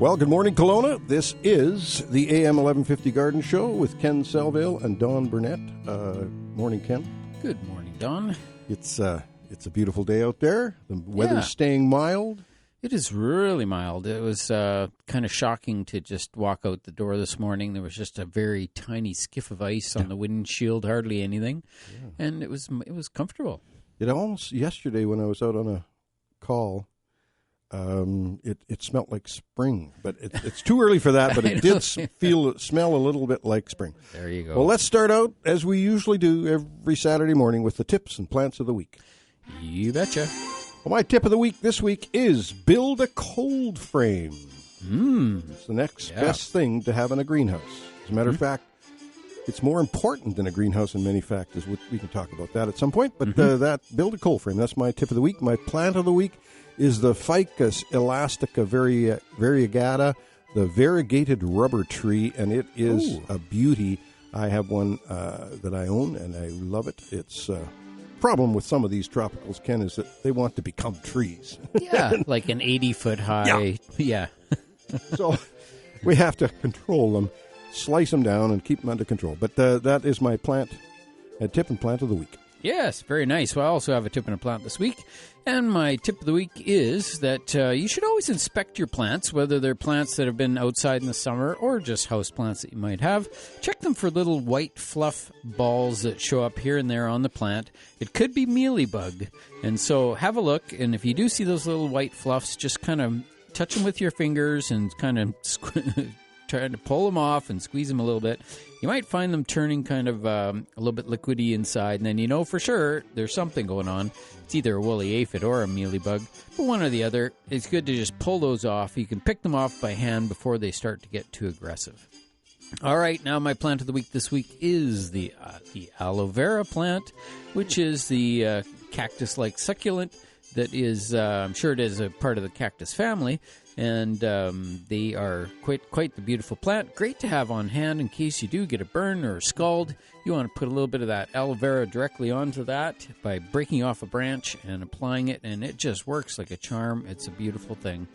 Well, good morning, Kelowna. This is the AM 1150 Garden Show with Ken Salvail and Don Burnett. Morning, Ken. Good morning, Don. It's a beautiful day out there. The weather's staying mild. It is really mild. It was kind of shocking to just walk out the door this morning. There was just a very tiny skiff of ice on the windshield, hardly anything, and it was comfortable. It almost, yesterday when I was out on a call, it smelled like spring, but it's too early for that, but it did smell a little bit like spring. There you go. Well, let's start out, as we usually do every Saturday morning, with the tips and plants of the week. You betcha. Well, my tip of the week this week is build a cold frame. It's the next best thing to have in a greenhouse. As a matter of fact, it's more important than a greenhouse in many factors. We can talk about that at some point, but that build a cold frame, that's my tip of the week. My plant of the week is the Ficus elastica variegata, the variegated rubber tree, and it is a beauty. I have one that I own, and I love it. It's problem with some of these tropicals, Ken, is that they want to become trees. Yeah, like an 80-foot high. Yeah. So we have to control them, slice them down, and keep them under control. But that is my tip and plant of the week. Yes, very nice. Well, I also have a tip and a plant this week. And my tip of the week is that you should always inspect your plants, whether they're plants that have been outside in the summer or just house plants that you might have. Check them for little white fluff balls that show up here and there on the plant. It could be mealybug. And so have a look, and if you do see those little white fluffs, just kind of touch them with your fingers and kind of try to pull them off and squeeze them a little bit. You might find them turning kind of a little bit liquidy inside, and then you know for sure there's something going on. It's either a woolly aphid or a mealybug, but one or the other. It's good to just pull those off. You can pick them off by hand before they start to get too aggressive. All right, now my plant of the week this week is the aloe vera plant, which is the cactus-like succulent that is, I'm sure it is a part of the cactus family, and they are quite the beautiful plant. Great to have on hand in case you do get a burn or a scald. You want to put a little bit of that aloe vera directly onto that by breaking off a branch and applying it, and it just works like a charm. It's a beautiful thing.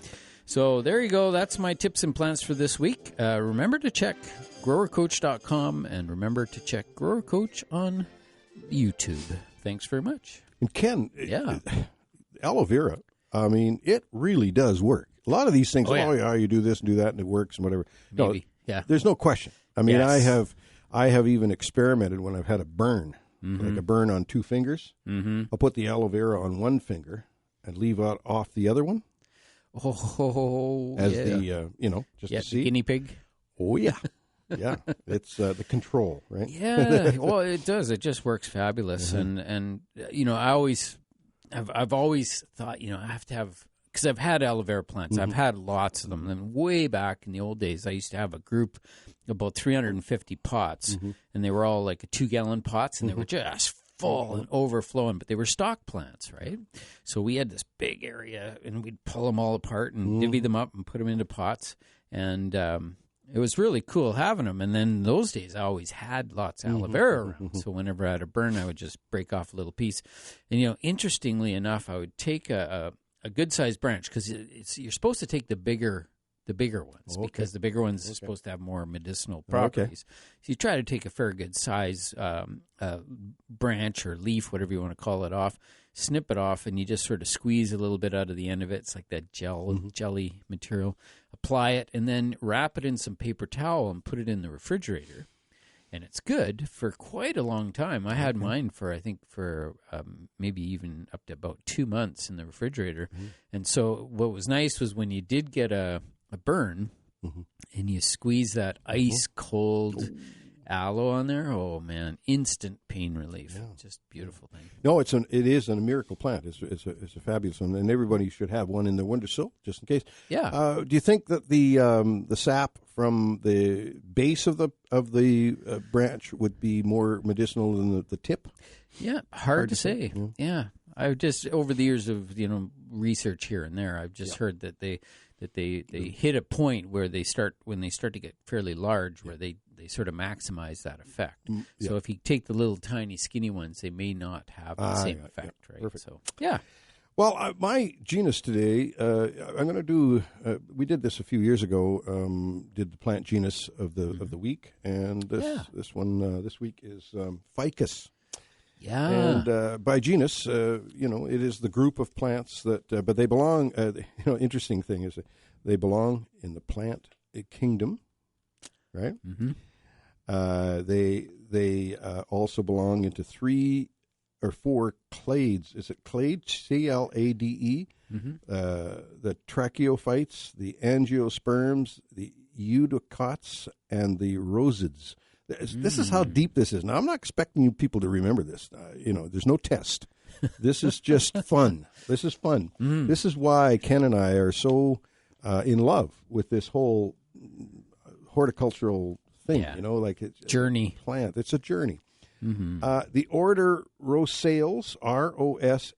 So there you go. That's my tips and plants for this week. Remember to check growercoach.com, and remember to check Grower Coach on YouTube. Thanks very much. And Ken, aloe vera, I mean, it really does work. A lot of these things, you do this and do that and it works and whatever. Maybe. No, there's no question. I mean, I have even experimented when I've had a burn, like a burn on two fingers. I'll put the aloe vera on one finger and leave off the other one. Just to see. The guinea pig. Oh, yeah. Yeah, it's the control, right? Yeah, well, it does. It just works fabulous. And I've always thought, I have to have, because I've had aloe vera plants. I've had lots of them. And way back in the old days, I used to have a group of about 350 pots, and they were all like 2-gallon pots, and they were just full and overflowing, but they were stock plants, right? So we had this big area, and we'd pull them all apart and divvy them up and put them into pots, and it was really cool having them. And then in those days, I always had lots of aloe vera around. So whenever I had a burn, I would just break off a little piece. And, interestingly enough, I would take a good-sized branch, because you're supposed to take the bigger ones, because the bigger ones are supposed to have more medicinal properties. So you try to take a fair good size branch or leaf, whatever you want to call it, off, snip it off, and you just sort of squeeze a little bit out of the end of it. It's like that jelly material. Apply it, and then wrap it in some paper towel and put it in the refrigerator. And it's good for quite a long time. I had mine for maybe even up to about 2 months in the refrigerator. And so what was nice was when you did get a burn and you squeeze that ice cold aloe on there, oh man, instant pain relief. Yeah. Just beautiful thing. No, it is a miracle plant. It's a fabulous one, and everybody should have one in their windowsill just in case. Yeah. Do you think that the sap from the base of the branch would be more medicinal than the tip? Yeah, hard to say. Yeah. I've just, over the years of research here and there, I've just heard that they hit a point where when they start to get fairly large, where they sort of maximize that effect. So if you take the little tiny skinny ones, they may not have the same effect, right? Perfect. So, yeah. Well, my genus today, I'm going to do. We did this a few years ago. Did the plant genus of the week, and this one this week is ficus. Yeah. And by genus, it is the group of plants that, but they belong. Interesting thing is that they belong in the plant kingdom, right? Mm-hmm. They also belong into 3 or 4 clades. Is it clade? CLADE. Mm-hmm. The tracheophytes, the angiosperms, the eudicots, and the rosids. This is how deep this is. Now, I'm not expecting you people to remember this. There's no test. This is just fun. This is fun. Mm. This is why Ken and I are so in love with this whole horticultural thing. Yeah. It's journey. Plant. It's a journey. Mm-hmm. The order Rosales, Rosales,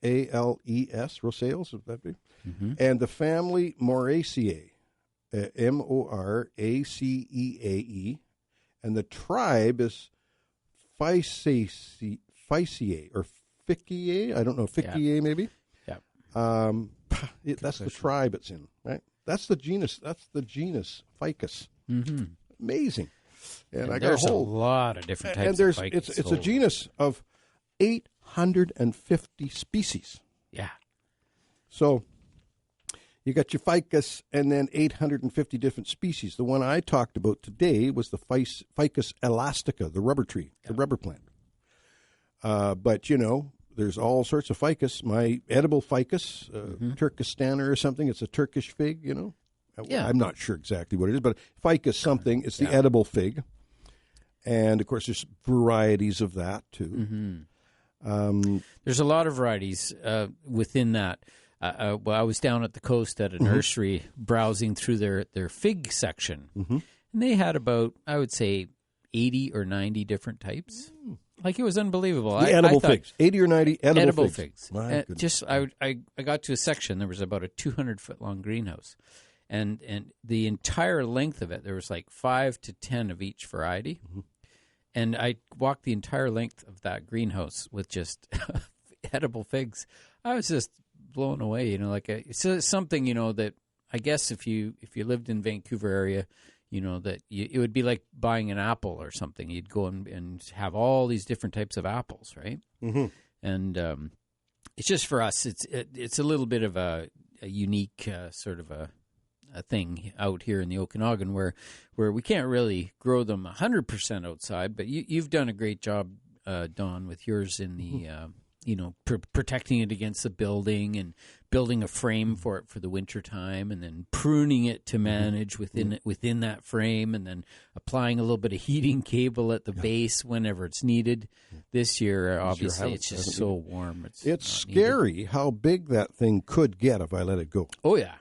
Rosales, would that be? Mm-hmm. And the family Moraceae, Moraceae. And the tribe is Phyceae or Ficcae. I don't know, Ficcae maybe? Yeah. That's the tribe it's in, right? That's the genus. That's the genus Ficus. Mm-hmm. Amazing. And I got there's a lot of different types of ficus. It's a genus of 850 species. Yeah. So you got your ficus and then 850 different species. The one I talked about today was the Ficus elastica, the rubber tree, the rubber plant. But, there's all sorts of ficus. My edible ficus, Turkestaner or something, it's a Turkish fig, Yeah. I'm not sure exactly what it is, but ficus something, it's the edible fig. And, of course, there's varieties of that, too. Mm-hmm. There's a lot of varieties within that. I was down at the coast at a nursery browsing through their fig section, and they had about, I would say, 80 or 90 different types. Like, it was unbelievable. The edible figs. 80 or 90 edible figs. I got to a section, there was about a 200-foot-long greenhouse. And the entire length of it, there was like 5 to 10 of each variety. Mm-hmm. And I walked the entire length of that greenhouse with just edible figs. I was just blown away, it's something, that I guess if you lived in Vancouver area, that it would be like buying an apple or something. You'd go and have all these different types of apples, right? Mm-hmm. And it's just for us, it's a little bit of a unique sort of a thing out here in the Okanagan where we can't really grow them 100% outside, but you've done a great job, Don, with yours in the protecting it against the building and building a frame for it for the winter time, and then pruning it to manage within that frame, and then applying a little bit of heating cable at the base whenever it's needed. This year, obviously, it's just so warm. It's scary needed. How big that thing could get if I let it go. Oh, yeah.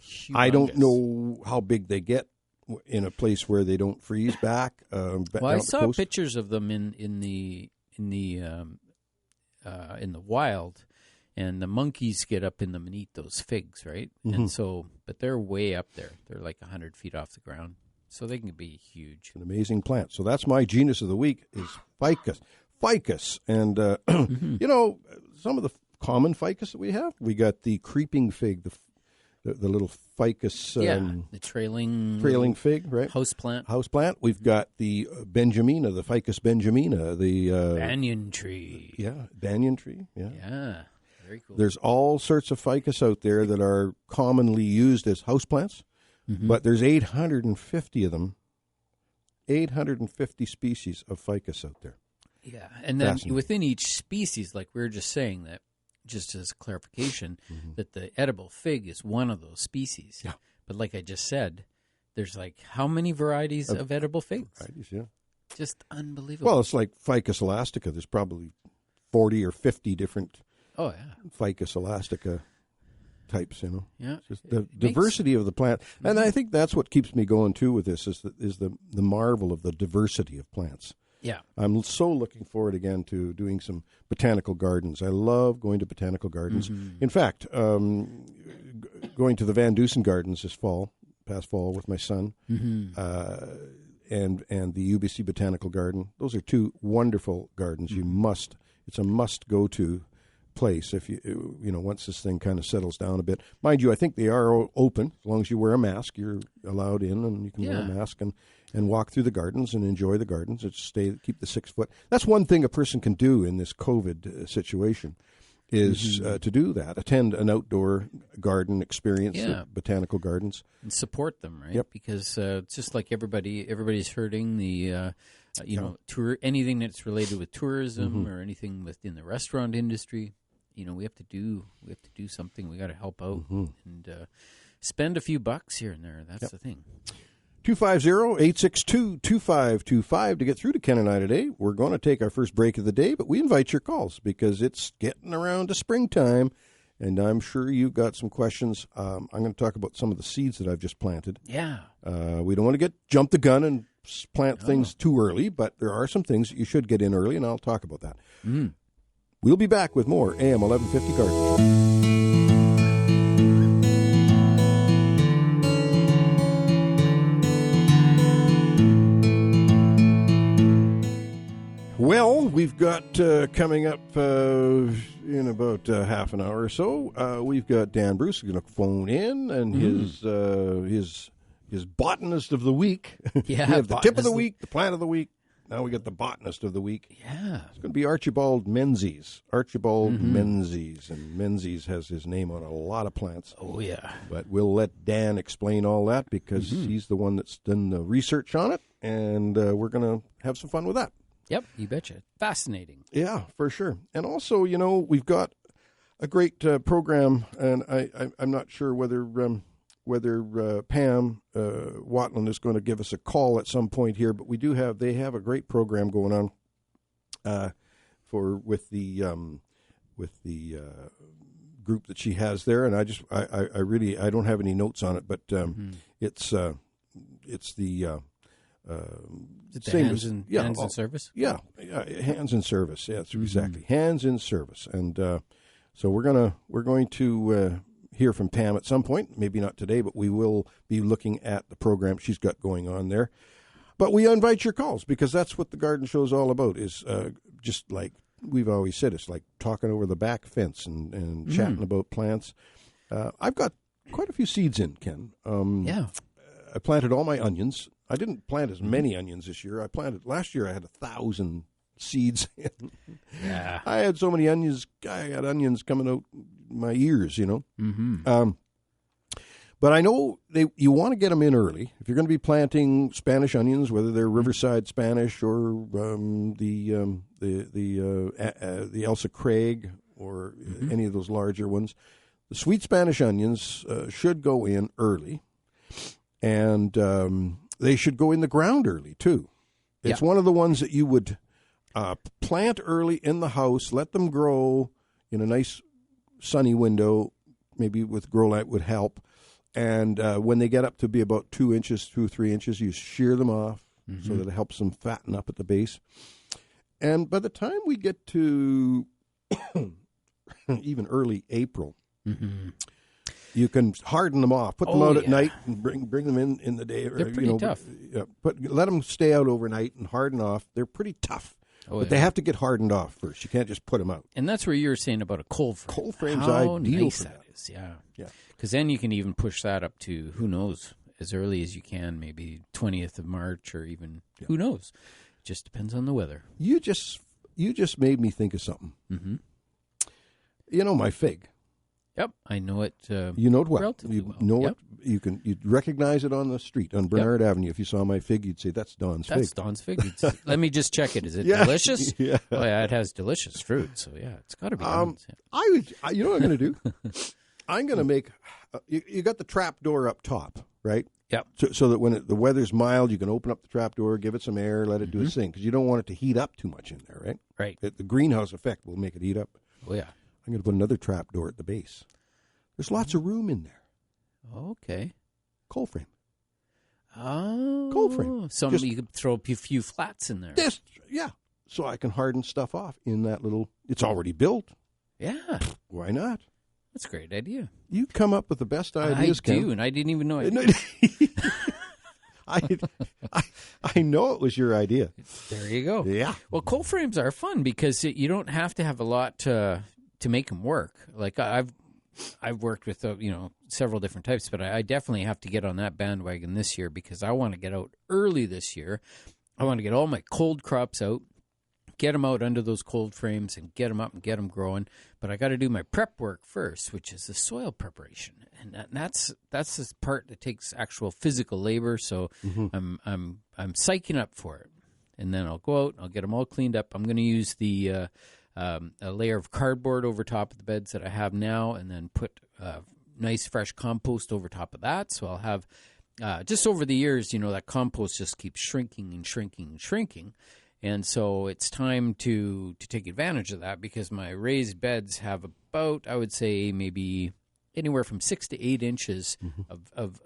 Humongous. I don't know how big they get in a place where they don't freeze back. I saw pictures of them in the wild, and the monkeys get up in them and eat those figs, right? Mm-hmm. And so, but they're way up there. They're like 100 feet off the ground, so they can be huge. An amazing plant. So that's my genus of the week is ficus. Ficus, and some of the common ficus that we have. We got the creeping fig, the little ficus. The trailing fig, right? Houseplant. We've got the benjamina, the ficus benjamina, the banyan tree. Yeah, banyan tree. Yeah. Yeah, very cool. There's all sorts of ficus out there that are commonly used as houseplants, but there's 850 of them. 850 species of ficus out there. Yeah, and then within each species, like we were just saying that. Just as clarification, that the edible fig is one of those species. Yeah. But like I just said, there's like how many varieties of edible figs? Varieties, yeah. Just unbelievable. Well, it's like Ficus elastica. There's probably 40 or 50 different Ficus elastica types, Yeah. It's just the diversity of the plant. And I think that's what keeps me going, too, with this, is the marvel of the diversity of plants. Yeah. I'm so looking forward again to doing some botanical gardens. I love going to botanical gardens. Mm-hmm. In fact, going to the Van Dusen Gardens this past fall with my son, and the UBC Botanical Garden. Those are two wonderful gardens. It's a must go to place if once this thing kind of settles down a bit. Mind you, I think they are open as long as you wear a mask. You're allowed in, and you can wear a mask and walk through the gardens and enjoy the gardens. Keep the 6 foot. That's one thing a person can do in this COVID situation is to do that. Attend an outdoor garden experience, botanical gardens, and support them, right? Yep. Because it's just like everybody's hurting the. Anything that's related with tourism or anything within the restaurant industry, we have to do something. We got to help out and spend a few bucks here and there. That's the thing. 250-862-2525 to get through to Ken and I today. We're going to take our first break of the day, but we invite your calls because it's getting around to springtime, and I'm sure you've got some questions. I'm going to talk about some of the seeds that I've just planted. Yeah. We don't want to jump the gun and plant things too early, but there are some things that you should get in early, and I'll talk about that. We'll be back with more AM 1150 Garden. Well, we've got coming up in about half an hour or so, we've got Dan Bruce going to phone in, and his botanist of the week. Yeah, we have the tip of the week, the plant of the week. Now we got the botanist of the week. Yeah. It's going to be Archibald Menzies. Menzies. And Menzies has his name on a lot of plants. Oh, yeah. But we'll let Dan explain all that because he's the one that's done the research on it, and we're going to have some fun with that. Yep, you betcha. Fascinating. Yeah, for sure. And also, we've got a great program, and I'm not sure whether Pam Watland is going to give us a call at some point here, but they have a great program going on with the group that she has there, and I don't have any notes on it, but it's the hands in service? Yeah, hands in service. Yeah, that's exactly. Hands in service. And so we're going to hear from Pam at some point, maybe not today, but we will be looking at the program she's got going on there. But we invite your calls because that's what the garden show is all about, is just like we've always said, it's like talking over the back fence and chatting about plants. I've got quite a few seeds in, Ken. Yeah. I planted all my onions. I didn't plant as many onions this year. Last year I had 1,000 seeds in. Yeah. I had so many onions. I got onions coming out my ears, But I know you want to get them in early. If you're going to be planting Spanish onions, whether they're Riverside Spanish or the Elsa Craig or any of those larger ones, the sweet Spanish onions should go in early. And they should go in the ground early, too. It's one of the ones that you would plant early in the house, let them grow in a nice sunny window, maybe with grow light would help. And when they get up to be about 2 or 3 inches, you shear them off so that it helps them fatten up at the base. And by the time we get to even early April, you can harden them off, put them out at night, and bring them in the day. They're pretty tough. Let them stay out overnight and harden off. They're pretty tough, but they have to get hardened off first. You can't just put them out. And that's where you were saying about a cold frame. Cold frame's How ideal nice for that is, yeah. Because then you can even push that up to, who knows, as early as you can, maybe 20th of March or even, who knows. It just depends on the weather. You just made me think of something. My fig. Yep, I know it. You know it well. Relatively You well. know it. You'd recognize it on the street on Burnett Avenue. If you saw my fig, you'd say that's Don's fig. That's Don's fig. Let me just check it. Is it delicious? Yeah. Oh, yeah, it has delicious fruit. So it's got to be. You know what I'm going to do? I'm going to make. You got the trap door up top, right? Yep. So that when the weather's mild, you can open up the trap door, give it some air, let it do its thing, because you don't want it to heat up too much in there, right? Right. The greenhouse effect will make it heat up. Oh yeah. I'm going to put another trap door at the base. There's lots of room in there. Okay. Cold frame. Oh. Cold frame. You could throw a few flats in there. Yeah. So I can harden stuff off in that little. It's already built. Yeah. Why not? That's a great idea. You come up with the best ideas, I do, and I didn't even know it. I know it was your idea. There you go. Yeah. Well, cold frames are fun because you don't have to have a lot to to make them work. Like I've worked with several different types, but I definitely have to get on that bandwagon this year because I want to get out early this year. I want to get all my cold crops out, get them out under those cold frames and get them up and get them growing. But I got to do my prep work first, which is the soil preparation. And that's the part that takes actual physical labor. So I'm psyching up for it. And then I'll go out, I'll get them all cleaned up. I'm going to use a layer of cardboard over top of the beds that I have now, and then put nice fresh compost over top of that. So I'll have, just over the years, that compost just keeps shrinking and shrinking and shrinking. And so it's time to take advantage of that because my raised beds have about, I would say, maybe anywhere from 6 to 8 inches of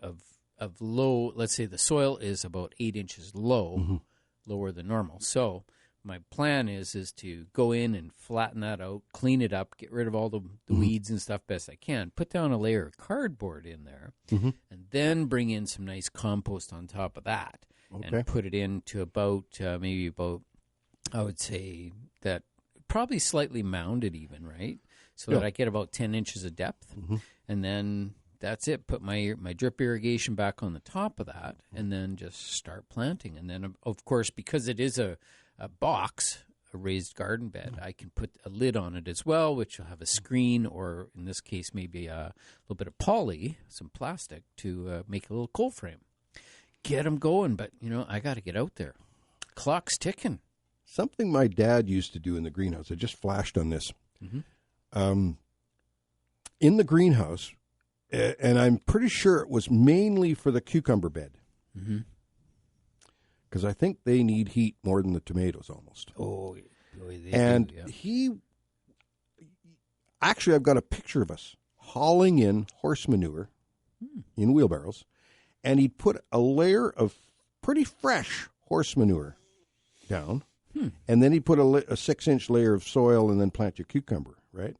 low. Let's say the soil is about 8 inches low, lower than normal. So my plan is to go in and flatten that out, clean it up, get rid of all the weeds and stuff best I can, put down a layer of cardboard in there, and then bring in some nice compost on top of that. Okay. And put it into about, I would say that probably slightly mounded even, right? So that I get about 10 inches of depth. And then that's it. Put my drip irrigation back on the top of that and then just start planting. And then, of course, because it is a box, a raised garden bed, I can put a lid on it as well, which will have a screen or, in this case, maybe a little bit of poly, some plastic, to make a little cold frame. Get them going, but, I got to get out there. Clock's ticking. Something my dad used to do in the greenhouse, I just flashed on this. In the greenhouse, and I'm pretty sure it was mainly for the cucumber bed. Because I think they need heat more than the tomatoes almost. Actually, I've got a picture of us hauling in horse manure in wheelbarrows, and he'd put a layer of pretty fresh horse manure down, and then he'd put a 6-inch layer of soil and then plant your cucumber, right?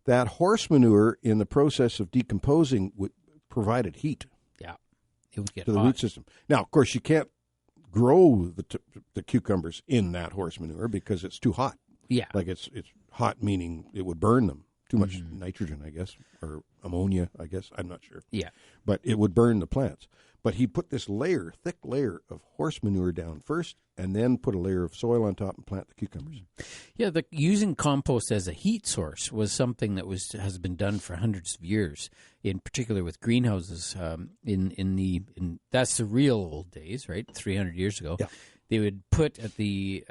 That horse manure, in the process of decomposing, provided heat. Yeah, it would get to the hot. root system. Now, of course, you can't grow the cucumbers in that horse manure because it's too hot. Yeah, like it's hot, meaning it would burn them. Too much nitrogen, I guess, or ammonia, I guess. I'm not sure. Yeah, but it would burn the plants. But he put this thick layer of horse manure down first, and then put a layer of soil on top and plant the cucumbers. Yeah, using compost as a heat source was something that has been done for hundreds of years, in particular with greenhouses. That's the real old days, right? 300 years ago. Yeah. They would put at the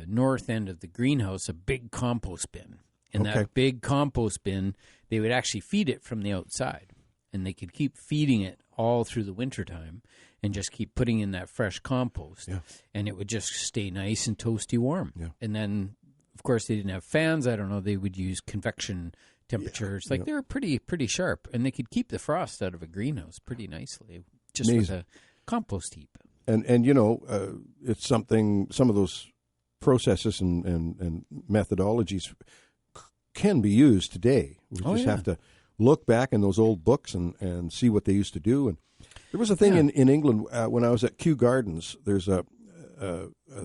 north end of the greenhouse a big compost bin. In that big compost bin, they would actually feed it from the outside, and they could keep feeding it all through the wintertime and just keep putting in that fresh compost, and it would just stay nice and toasty warm. Yeah. And then, of course, they didn't have fans. I don't know. They would use convection temperatures. They were pretty sharp, and they could keep the frost out of a greenhouse pretty nicely just with a compost heap. And it's something, some of those processes and methodologies can be used today. We just have to look back in those old books and see what they used to do. And there was a thing in England when I was at Kew Gardens. There's a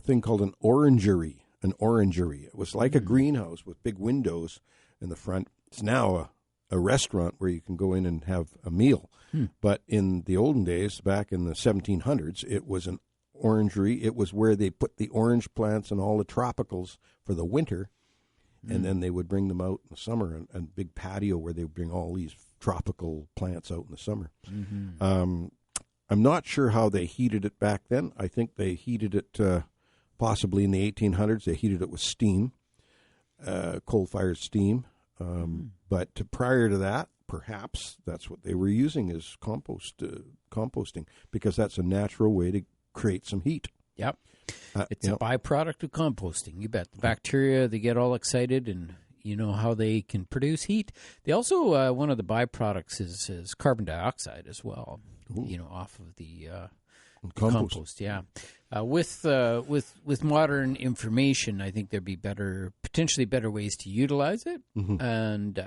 thing called an orangery. It was like a greenhouse with big windows in the front. It's now a restaurant where you can go in and have a meal. But in the olden days, back in the 1700s, it was an orangery. It was where they put the orange plants and all the tropicals for the winter. And then they would bring them out in the summer, and big patio where they would bring all these tropical plants out in the summer. I'm not sure how they heated it back then. I think they heated it possibly in the 1800s. They heated it with steam, coal-fired steam. But prior to that, perhaps that's what they were using as composting, because that's a natural way to create some heat. Yep. It's a byproduct of composting. You bet. The bacteria, they get all excited, and you know how they can produce heat. They also, one of the byproducts is carbon dioxide as well, off of the compost. Yeah. With modern information, I think there'd be potentially better ways to utilize it. And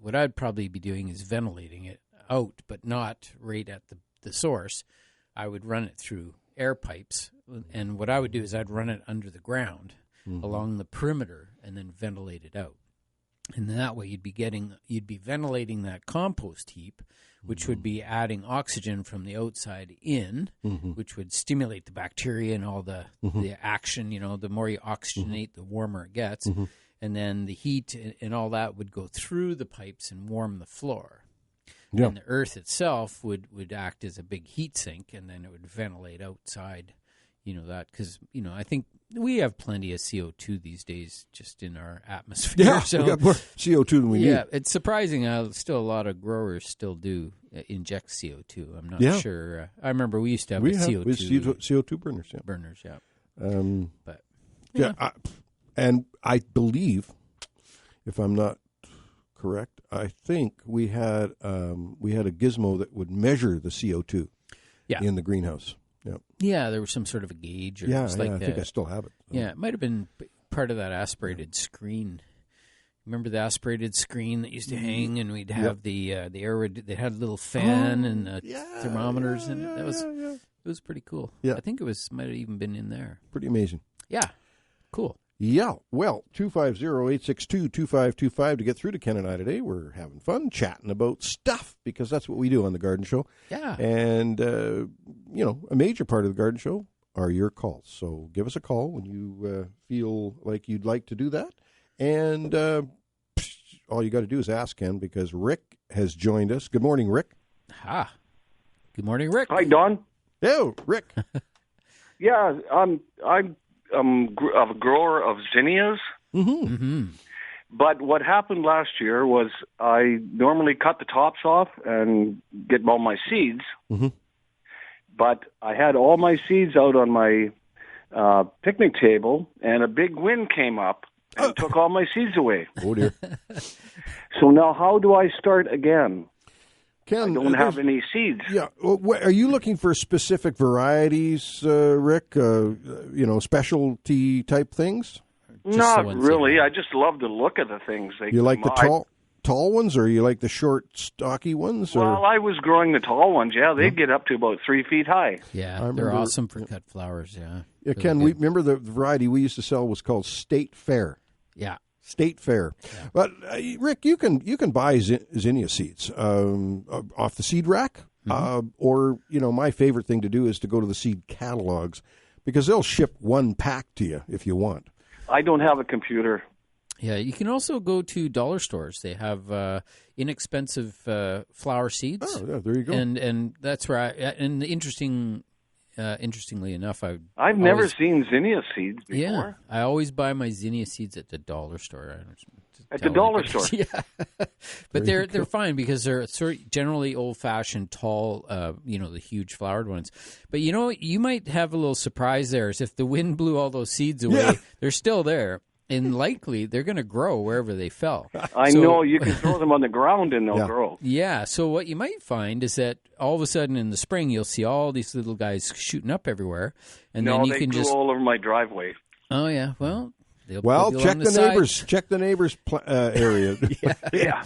what I'd probably be doing is ventilating it out, but not right at the source. I would run it through air pipes, and what I would do is I'd run it under the ground along the perimeter and then ventilate it out. And that way you'd be ventilating that compost heap, which would be adding oxygen from the outside in, which would stimulate the bacteria and all the action. The more you oxygenate, the warmer it gets. And then the heat and all that would go through the pipes and warm the floor. Yeah. And the earth itself would act as a big heat sink, and then it would ventilate outside. That because I think we have plenty of CO2 these days just in our atmosphere. Yeah, so, we got more CO2 than we need. Yeah, it's surprising how still a lot of growers still do inject CO2. I'm not sure. I remember we used to have CO2 burners. Yeah. Burners, yeah. But and I believe, if I'm not correct, I think we had a gizmo that would measure the CO2 in the greenhouse. Yeah. Yeah, there was some sort of a gauge. Or I think I still have it. Yeah, it might have been part of that aspirated screen. Remember the aspirated screen that used to hang, and we'd have the air. They had a little fan and thermometers, and it was pretty cool. Yeah, I think might have even been in there. Pretty amazing. Yeah, cool. Yeah, well, 250-862-2525 to get through to Ken and I today. We're having fun chatting about stuff because that's what we do on the Garden Show. Yeah. And, a major part of the Garden Show are your calls. So give us a call when you feel like you'd like to do that. And all you got to do is ask Ken because Rick has joined us. Good morning, Rick. Good morning, Rick. Hi, Don. Hello, Rick. Yeah, I'm a grower of zinnias. But what happened last year was I normally cut the tops off and get all my seeds. But I had all my seeds out on my picnic table, and a big wind came up and took all my seeds away. Oh, dear. So now how do I start again? Ken, I don't have any seeds. Yeah. Are you looking for specific varieties, Rick? Specialty type things? Not really. I just love the look of the things. You like the tall ones, or you like the short, stocky ones? Well, I was growing the tall ones. Yeah, they get up to about 3 feet high. Yeah, they're awesome for cut flowers. Yeah. Yeah, Ken. We remember the variety we used to sell was called State Fair. Yeah. State Fair. Yeah. But, Rick, you can buy zinnia seeds off the seed rack. Or, my favorite thing to do is to go to the seed catalogs because they'll ship one pack to you if you want. I don't have a computer. Yeah, you can also go to dollar stores. They have inexpensive flower seeds. Oh, yeah, there you go. And that's where interestingly enough, I've never seen zinnia seeds before. Yeah, I always buy my zinnia seeds at the dollar store. At the dollar store, yeah. But they're fine because they're sort of generally old-fashioned, tall, the huge flowered ones. But you might have a little surprise there. Is if the wind blew all those seeds away, they're still there. And likely they're going to grow wherever they fell. I know you can throw them on the ground and they'll grow. Yeah. So what you might find is that all of a sudden in the spring you'll see all these little guys shooting up everywhere, and then you can just all over my driveway. Oh yeah. Well, check the neighbors. Check the neighbors' area. Yeah.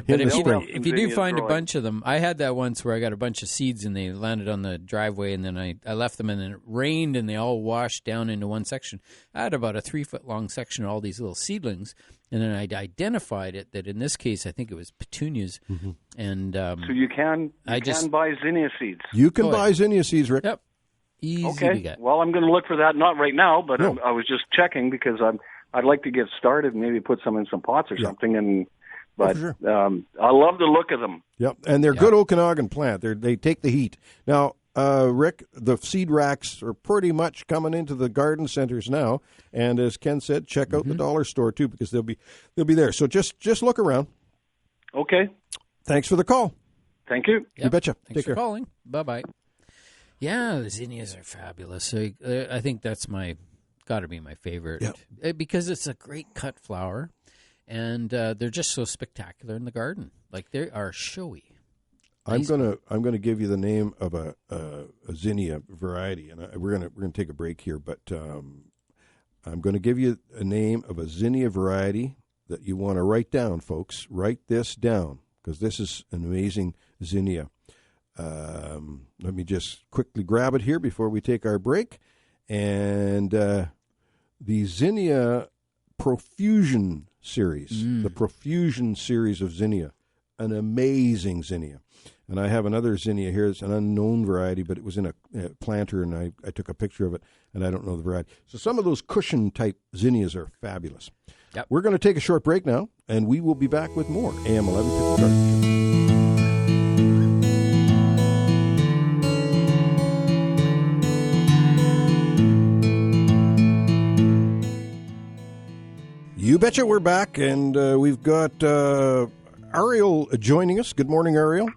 But if you do find a bunch of them, I had that once where I got a bunch of seeds and they landed on the driveway, and then I left them, and then it rained and they all washed down into one section. I had about a 3-foot-long section of all these little seedlings, and then I identified it that in this case I think it was petunias. And so you can buy zinnia seeds. You can buy zinnia seeds, Rick. Yep. Easy to get. Well, I'm going to look for that. Not right now, but I was just checking because I'd like to get started and maybe put some in some pots or something. But I love the look of them. Yep, and they're good Okanagan plant. They take the heat. Now, Rick, the seed racks are pretty much coming into the garden centers now, and as Ken said, check out the dollar store too because they'll be there. So just look around. Okay. Thanks for the call. Thank you. Yep. You betcha. Thanks Take for care. calling. Bye-bye. Yeah, the zinnias are fabulous. I think that's got to be my favorite because it's a great cut flower, and they're just so spectacular in the garden. Like they are showy. Nice. I'm gonna give you the name of a zinnia variety, and we're gonna take a break here, but I'm going to give you a name of a zinnia variety that you want to write down, folks. Write this down because this is an amazing zinnia. Let me just quickly grab it here before we take our break. And the zinnia Profusion series, the Profusion series of zinnia, an amazing zinnia. And I have another zinnia here. It's an unknown variety, but it was in a planter, and I took a picture of it, and I don't know the variety. So some of those cushion-type zinnias are fabulous. Yep. We're going to take a short break now, and we will be back with more AM 1150. You betcha, we're back, and we've got Ariel joining us. Good morning, Ariel.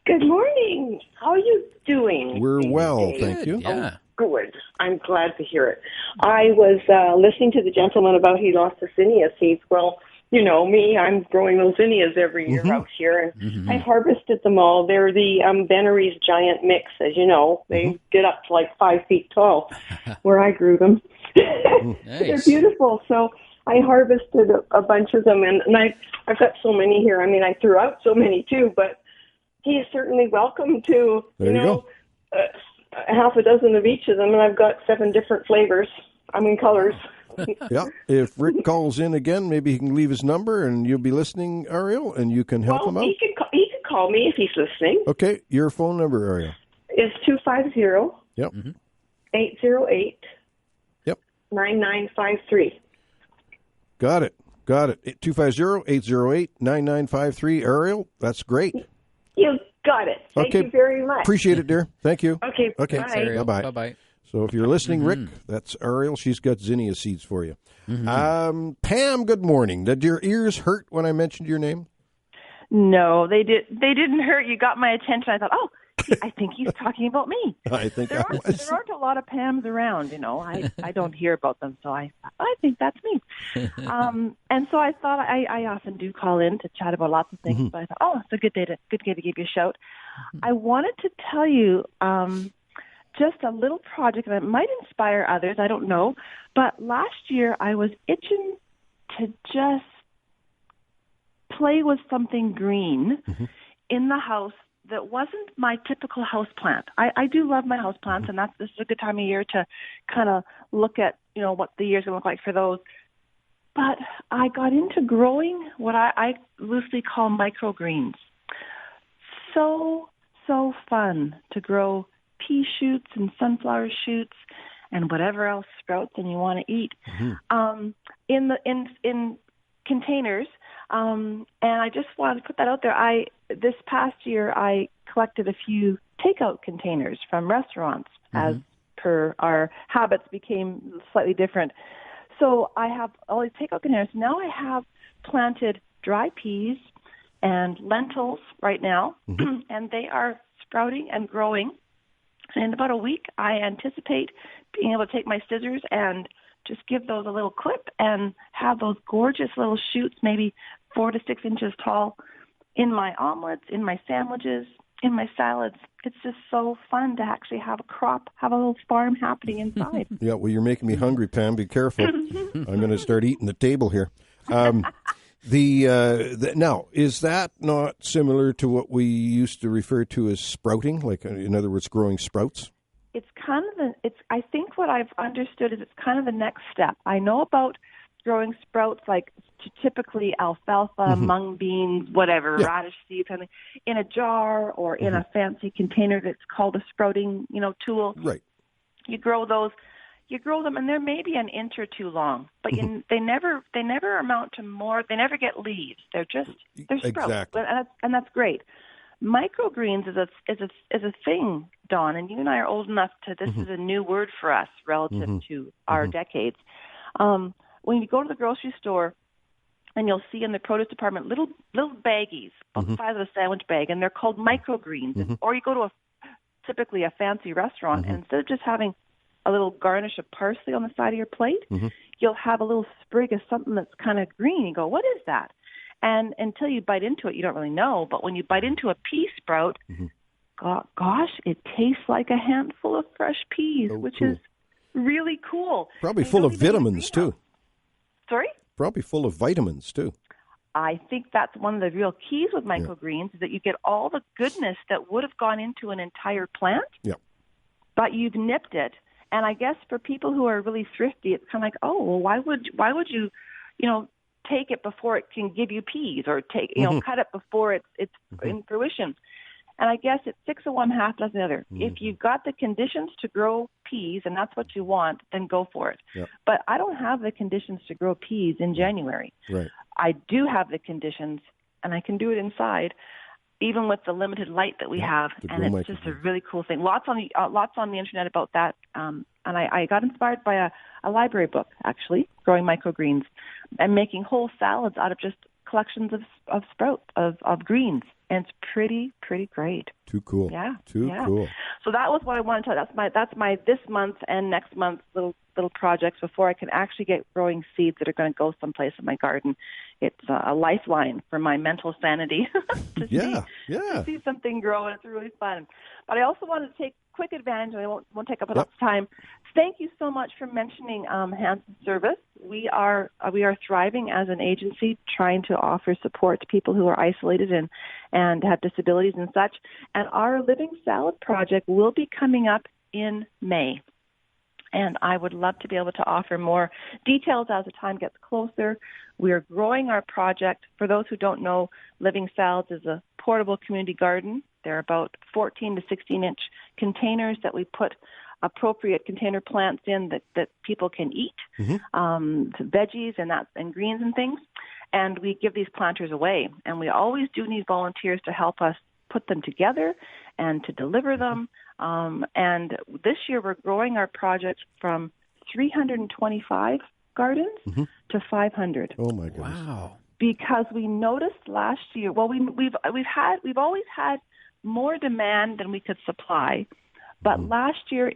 Good morning. How are you doing? We're well, thank you. Yeah. Oh, good. I'm glad to hear it. I was listening to the gentleman about he lost the zinnia seeds. Well, you know me, I'm growing those zinnias every year out here, and I harvested them all. They're the Bennery's giant mix, as you know. They get up to like 5 feet tall where I grew them. Nice. They're beautiful. So I harvested a bunch of them, and I've got so many here. I mean, I threw out so many too, but he is certainly welcome to, half a dozen of each of them, and I've got 7 different flavors. Colors. Yeah. If Rick calls in again, maybe he can leave his number, and you'll be listening, Ariel, and you can help him out. He can call me if he's listening. Okay. Your phone number, Ariel. Is 250 Yep. 808 Yep. 9953. Got it. 250-808-9953. Ariel, that's great. You got it. Thank you very much. Appreciate it, dear. Thank you. Okay. Bye. Bye-bye. So if you're listening, Rick, that's Ariel. She's got zinnia seeds for you. Pam, good morning. Did your ears hurt when I mentioned your name? No, they didn't hurt. You got my attention. I thought, I think he's talking about me. I think there aren't a lot of Pams around, I don't hear about them, so I think that's me. And so I thought I often do call in to chat about lots of things, but I thought, it's a good day to give you a shout. I wanted to tell you just a little project that might inspire others. I don't know, but last year I was itching to just play with something green in the house that wasn't my typical house plant. I do love my house plants, and this is a good time of year to kind of look at, what the year's going to look like for those. But I got into growing what I loosely call microgreens. So fun to grow pea shoots and sunflower shoots and whatever else sprouts and you want to eat in containers. And I just wanted to put that out there. This past year, I collected a few takeout containers from restaurants as per our habits became slightly different. So I have all these takeout containers. Now I have planted dry peas and lentils right now, and they are sprouting and growing. And in about a week, I anticipate being able to take my scissors and just give those a little clip and have those gorgeous little shoots, maybe 4 to 6 inches tall, in my omelets, in my sandwiches, in my salads. It's just so fun to actually have a crop, have a little farm happening inside. Yeah, well, you're making me hungry, Pam. Be careful. I'm going to start eating the table here. Now, is that not similar to what we used to refer to as sprouting? Like, in other words, growing sprouts? It's kind of I think what I've understood is it's kind of the next step. I know about growing sprouts like typically alfalfa, mung beans, whatever, radish seeds, something in a jar or in a fancy container that's called a sprouting, tool. Right. You grow those. You grow them, and they're maybe an inch or two long, but they never amount to more. They never get leaves. They're sprouts, exactly. and that's great. Microgreens is a thing, Don, and you and I are old enough to. This is a new word for us relative to our decades. When you go to the grocery store, and you'll see in the produce department little baggies about the size of a sandwich bag, and they're called microgreens. Or you go to typically a fancy restaurant, and instead of just having a little garnish of parsley on the side of your plate, you'll have a little sprig of something that's kind of green. You go, what is that? And until you bite into it, you don't really know. But when you bite into a pea sprout, gosh, it tastes like a handful of fresh peas, which is really cool. Probably full of vitamins, too. Sorry? Probably full of vitamins, too. I think that's one of the real keys with microgreens is that you get all the goodness that would have gone into an entire plant, but you've nipped it And I guess for people who are really thrifty, it's kind of like, oh, well, why would you, take it before it can give you peas, or cut it before it's in fruition. And I guess it's 6 of one, half dozen of the other. If you've got the conditions to grow peas and that's what you want, then go for it. Yep. But I don't have the conditions to grow peas in January. Right. I do have the conditions, and I can do it inside, even with the limited light that we have. And it's just a really cool thing. Lots on the internet about that. And I got inspired by a library book, actually, growing microgreens and making whole salads out of just collections of sprouts, of greens. And it's pretty great. Too cool. Yeah. Too cool. So that was what I wanted to tell you. That's my this month and next month little projects before I can actually get growing seeds that are going to go someplace in my garden. It's a lifeline for my mental sanity to see something grow, and it's really fun. But I also wanted to take quick advantage, and I won't take up enough time. Thank you so much for mentioning Hanson Service. We are thriving as an agency, trying to offer support to people who are isolated and have disabilities and such. And our Living Salad project will be coming up in May. And I would love to be able to offer more details as the time gets closer. We are growing our project. For those who don't know, Living Salads is a portable community garden. They're about 14 to 16-inch containers that we put appropriate container plants in that people can eat, veggies and greens and things. And we give these planters away. And we always do need volunteers to help us put them together and to deliver them. And this year we're growing our project from 325 gardens to 500. Oh my goodness! Wow! Because we noticed last year, well, we've always had more demand than we could supply, but last year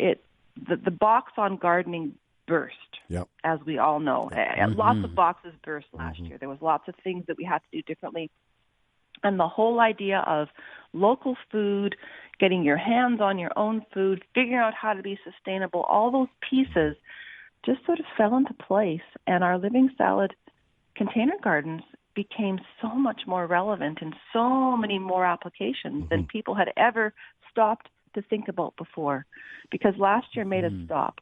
the box on gardening burst. Yep. As we all know, lots of boxes burst last year. There was lots of things that we had to do differently. And the whole idea of local food, getting your hands on your own food, figuring out how to be sustainable, all those pieces just sort of fell into place. And our Living Salad container gardens became so much more relevant in so many more applications than people had ever stopped to think about before. Because last year made us stop.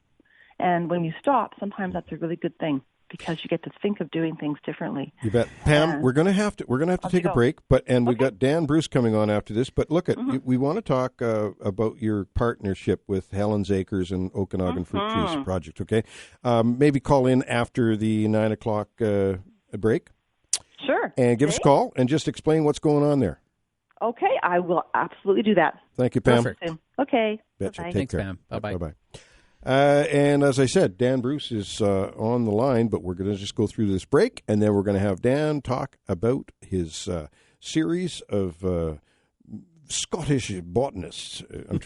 And when you stop, sometimes that's a really good thing, because you get to think of doing things differently. You bet. Pam, we're going to have to take a break, we've got Dan Bruce coming on after this. But look, we want to talk about your partnership with Helen's Acres and Okanagan Fruit Trees Project, okay? Maybe call in after the 9 o'clock break. Sure. And give us a call and just explain what's going on there. Okay, I will absolutely do that. Thank you, Pam. Perfect. Okay. Betcha. Bye-bye. Thanks, care. Pam. Bye-bye. Bye-bye. And as I said, Dan Bruce is on the line, but we're going to just go through this break, and then we're going to have Dan talk about his series of Scottish botanists.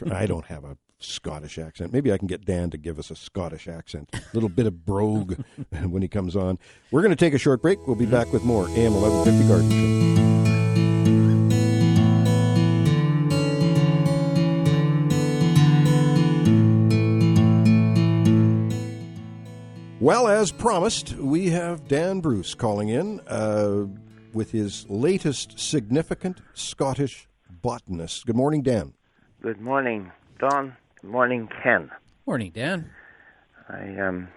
I don't have a Scottish accent. Maybe I can get Dan to give us a Scottish accent, a little bit of brogue when he comes on. We're going to take a short break. We'll be back with more AM 1150 Garden Show. Well, as promised, we have Dan Bruce calling in with his latest significant Scottish botanist. Good morning, Dan. Good morning, Don. Good morning, Ken. Morning, Dan. I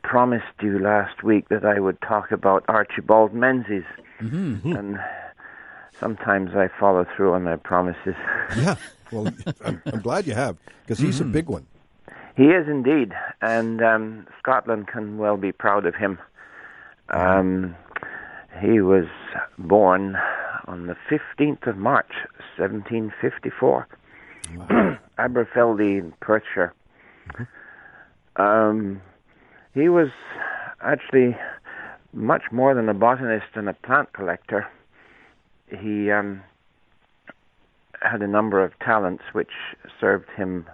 promised you last week that I would talk about Archibald Menzies, and sometimes I follow through on my promises. Yeah, well, I'm glad you have, because he's a big one. He is indeed, and Scotland can well be proud of him. He was born on the 15th of March, 1754, wow. Aberfeldy in Perthshire. He was actually much more than a botanist and a plant collector. He had a number of talents which served him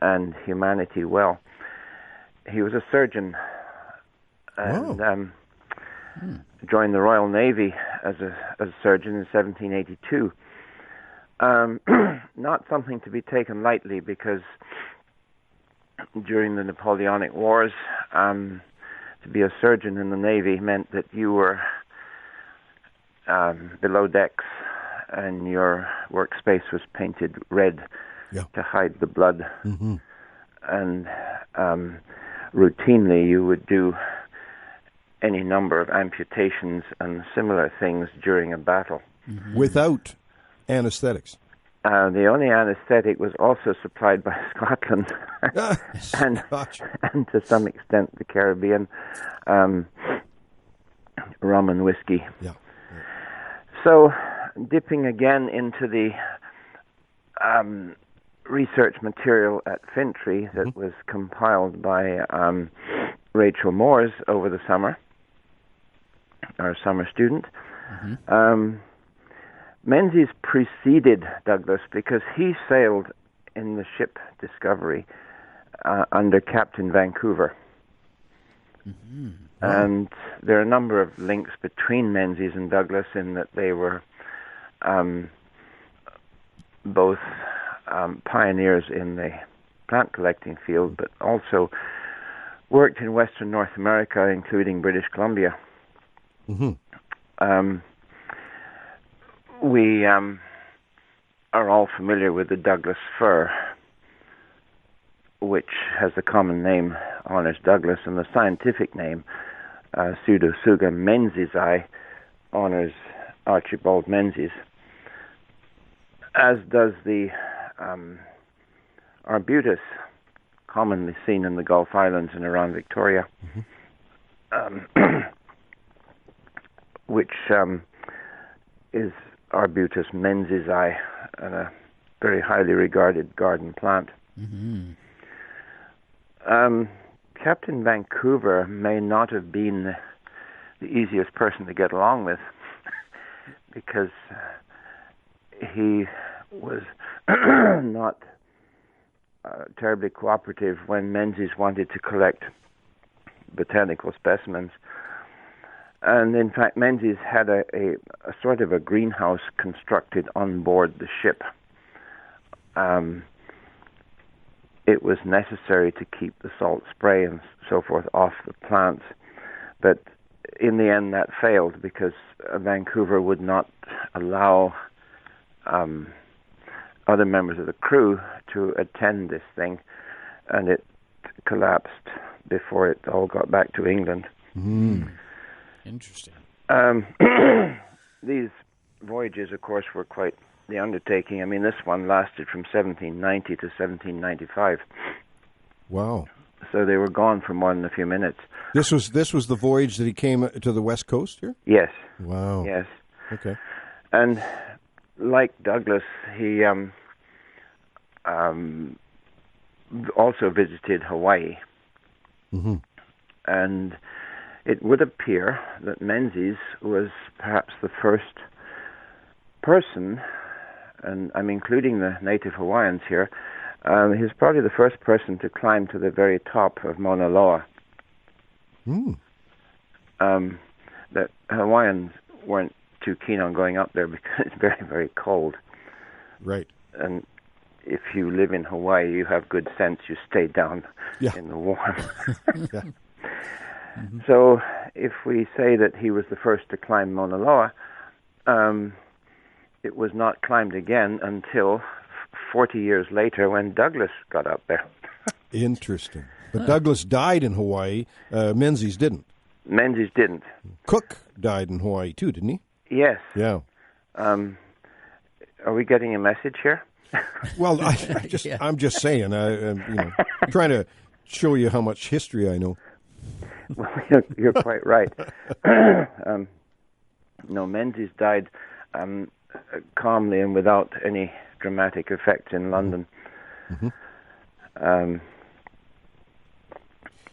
and humanity well. He was a surgeon and joined the Royal Navy as a surgeon in 1782. Not something to be taken lightly, because during the Napoleonic Wars, to be a surgeon in the Navy meant that you were below decks and your workspace was painted red to hide the blood. and routinely you would do any number of amputations and similar things during a battle. Without anesthetics. The only anesthetic was also supplied by Scotland and to some extent the Caribbean, rum and whiskey. Yeah. So, dipping again into the research material at Fintry that was compiled by Rachel Moores over the summer, our summer student. Menzies preceded Douglas because he sailed in the ship Discovery under Captain Vancouver. And there are a number of links between Menzies and Douglas in that they were both pioneers in the plant collecting field, but also worked in Western North America, including British Columbia. We are all familiar with the Douglas fir, which has the common name honors Douglas, and the scientific name, Pseudotsuga menziesii, honors Archibald Menzies, as does the arbutus, commonly seen in the Gulf Islands and around Victoria, which is Arbutus menziesii, and a very highly regarded garden plant. Captain Vancouver may not have been the easiest person to get along with because he was not terribly cooperative when Menzies wanted to collect botanical specimens. And in fact, Menzies had a sort of a greenhouse constructed on board the ship. It was necessary to keep the salt spray and so forth off the plants. But in the end, that failed because Vancouver would not allow other members of the crew to attend this thing, and it collapsed before it all got back to England. Interesting. These voyages, of course, were quite the undertaking. I mean, this one lasted from 1790 to 1795. Wow. So they were gone for more than a few minutes. This was the voyage that he came to the West Coast here? Yes. Wow. Yes. Okay. And like Douglas, he also visited Hawaii. And it would appear that Menzies was perhaps the first person, and I'm including the native Hawaiians here, he was probably the first person to climb to the very top of Mauna Loa. The Hawaiians weren't too keen on going up there because it's very, very cold. Right. And if you live in Hawaii, you have good sense. You stay down in the warm. So if we say that he was the first to climb Mauna Loa, it was not climbed again until 40 years later when Douglas got up there. Interesting. But Douglas died in Hawaii. Menzies didn't. Menzies didn't. Cook died in Hawaii too, didn't he? Yes. Yeah. Are we getting a message here? Well, I'm just saying. Trying to show you how much history I know. Well, you're quite right. No, Menzies died calmly and without any dramatic effects in London.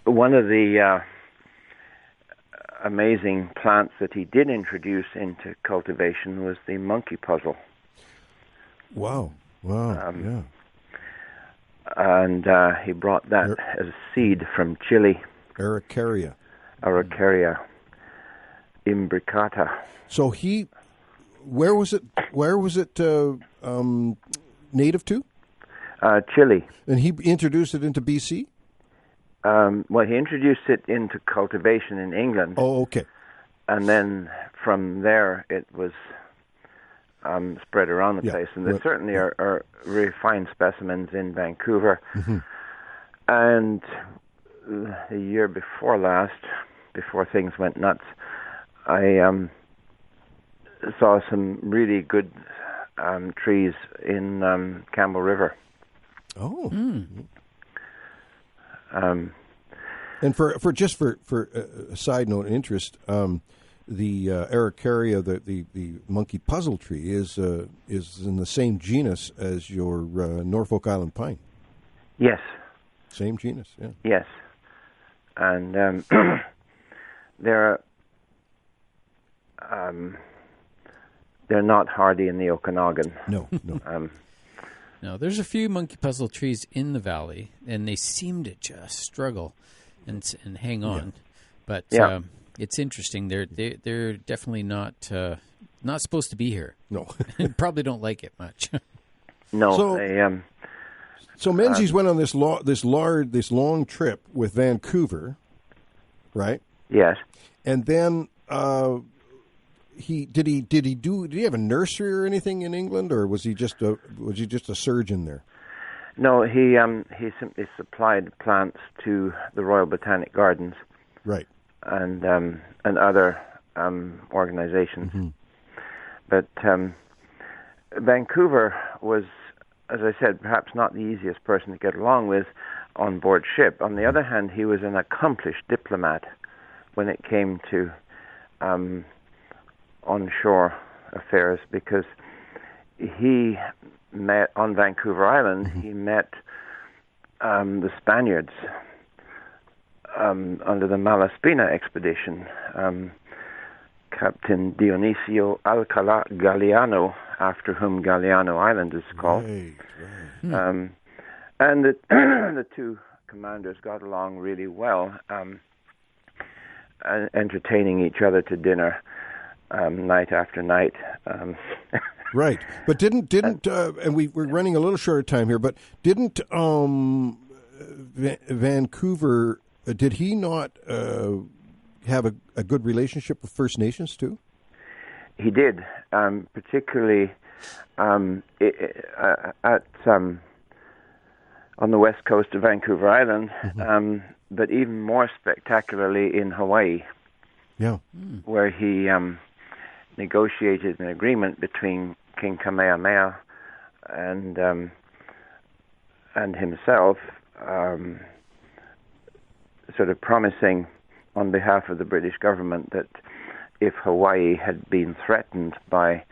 One of the amazing plants that he did introduce into cultivation was the monkey puzzle. Wow. Yeah. And he brought that as a seed from Chile. Araucaria imbricata. So where was it native to? Chile. And he introduced it into BC? Well, he introduced it into cultivation in England. Oh, okay. And then from there it was spread around the place. And there certainly are very fine specimens in Vancouver. And the year before last, before things went nuts, I saw some really good trees in Campbell River. Oh. And for a side note and interest, the Araucaria, the monkey puzzle tree, is in the same genus as your Norfolk Island pine. Yes. Same genus, yeah. Yes. And they're not hardy in the Okanagan. No. No, there's a few monkey puzzle trees in the valley, and they seem to just struggle and hang on. Yeah. But it's interesting. They're definitely not supposed to be here. No, probably don't like it much. No. So Menzies went on this long trip with Vancouver, right? Yes. And then did he have a nursery or anything in England, or was he just a surgeon there? No, he simply supplied plants to the Royal Botanic Gardens, right, and other organizations. Mm-hmm. But Vancouver was, as I said, perhaps not the easiest person to get along with on board ship. On the other hand, he was an accomplished diplomat when it came to onshore affairs, because he met on Vancouver Island. Mm-hmm. He met the Spaniards under the Malaspina expedition. Captain Dionisio Alcala Galiano, after whom Galiano Island is called. Right. And the two commanders got along really well, entertaining each other to dinner night after night. Right, but didn't and we're running a little short of time here, but didn't Vancouver, did he not have a good relationship with First Nations too? He did, particularly on the west coast of Vancouver Island, mm-hmm. But even more spectacularly in Hawaii, where he negotiated an agreement between King Kamehameha and himself, sort of promising on behalf of the British government that if Hawaii had been threatened by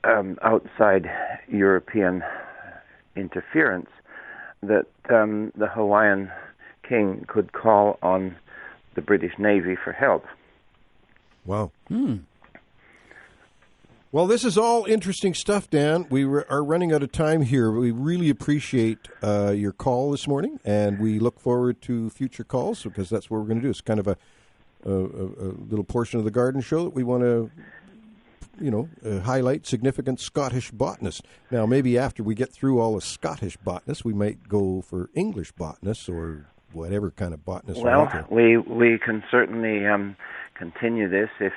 outside European interference, that the Hawaiian king could call on the British Navy for help. Wow. Well, this is all interesting stuff, Dan. We are running out of time here. We really appreciate your call this morning, and we look forward to future calls, because that's what we're going to do. It's kind of a little portion of the garden show that we want to, highlight significant Scottish botanists. Now, maybe after we get through all the Scottish botanists, we might go for English botanists or whatever kind of botanists. Well, we can certainly continue this if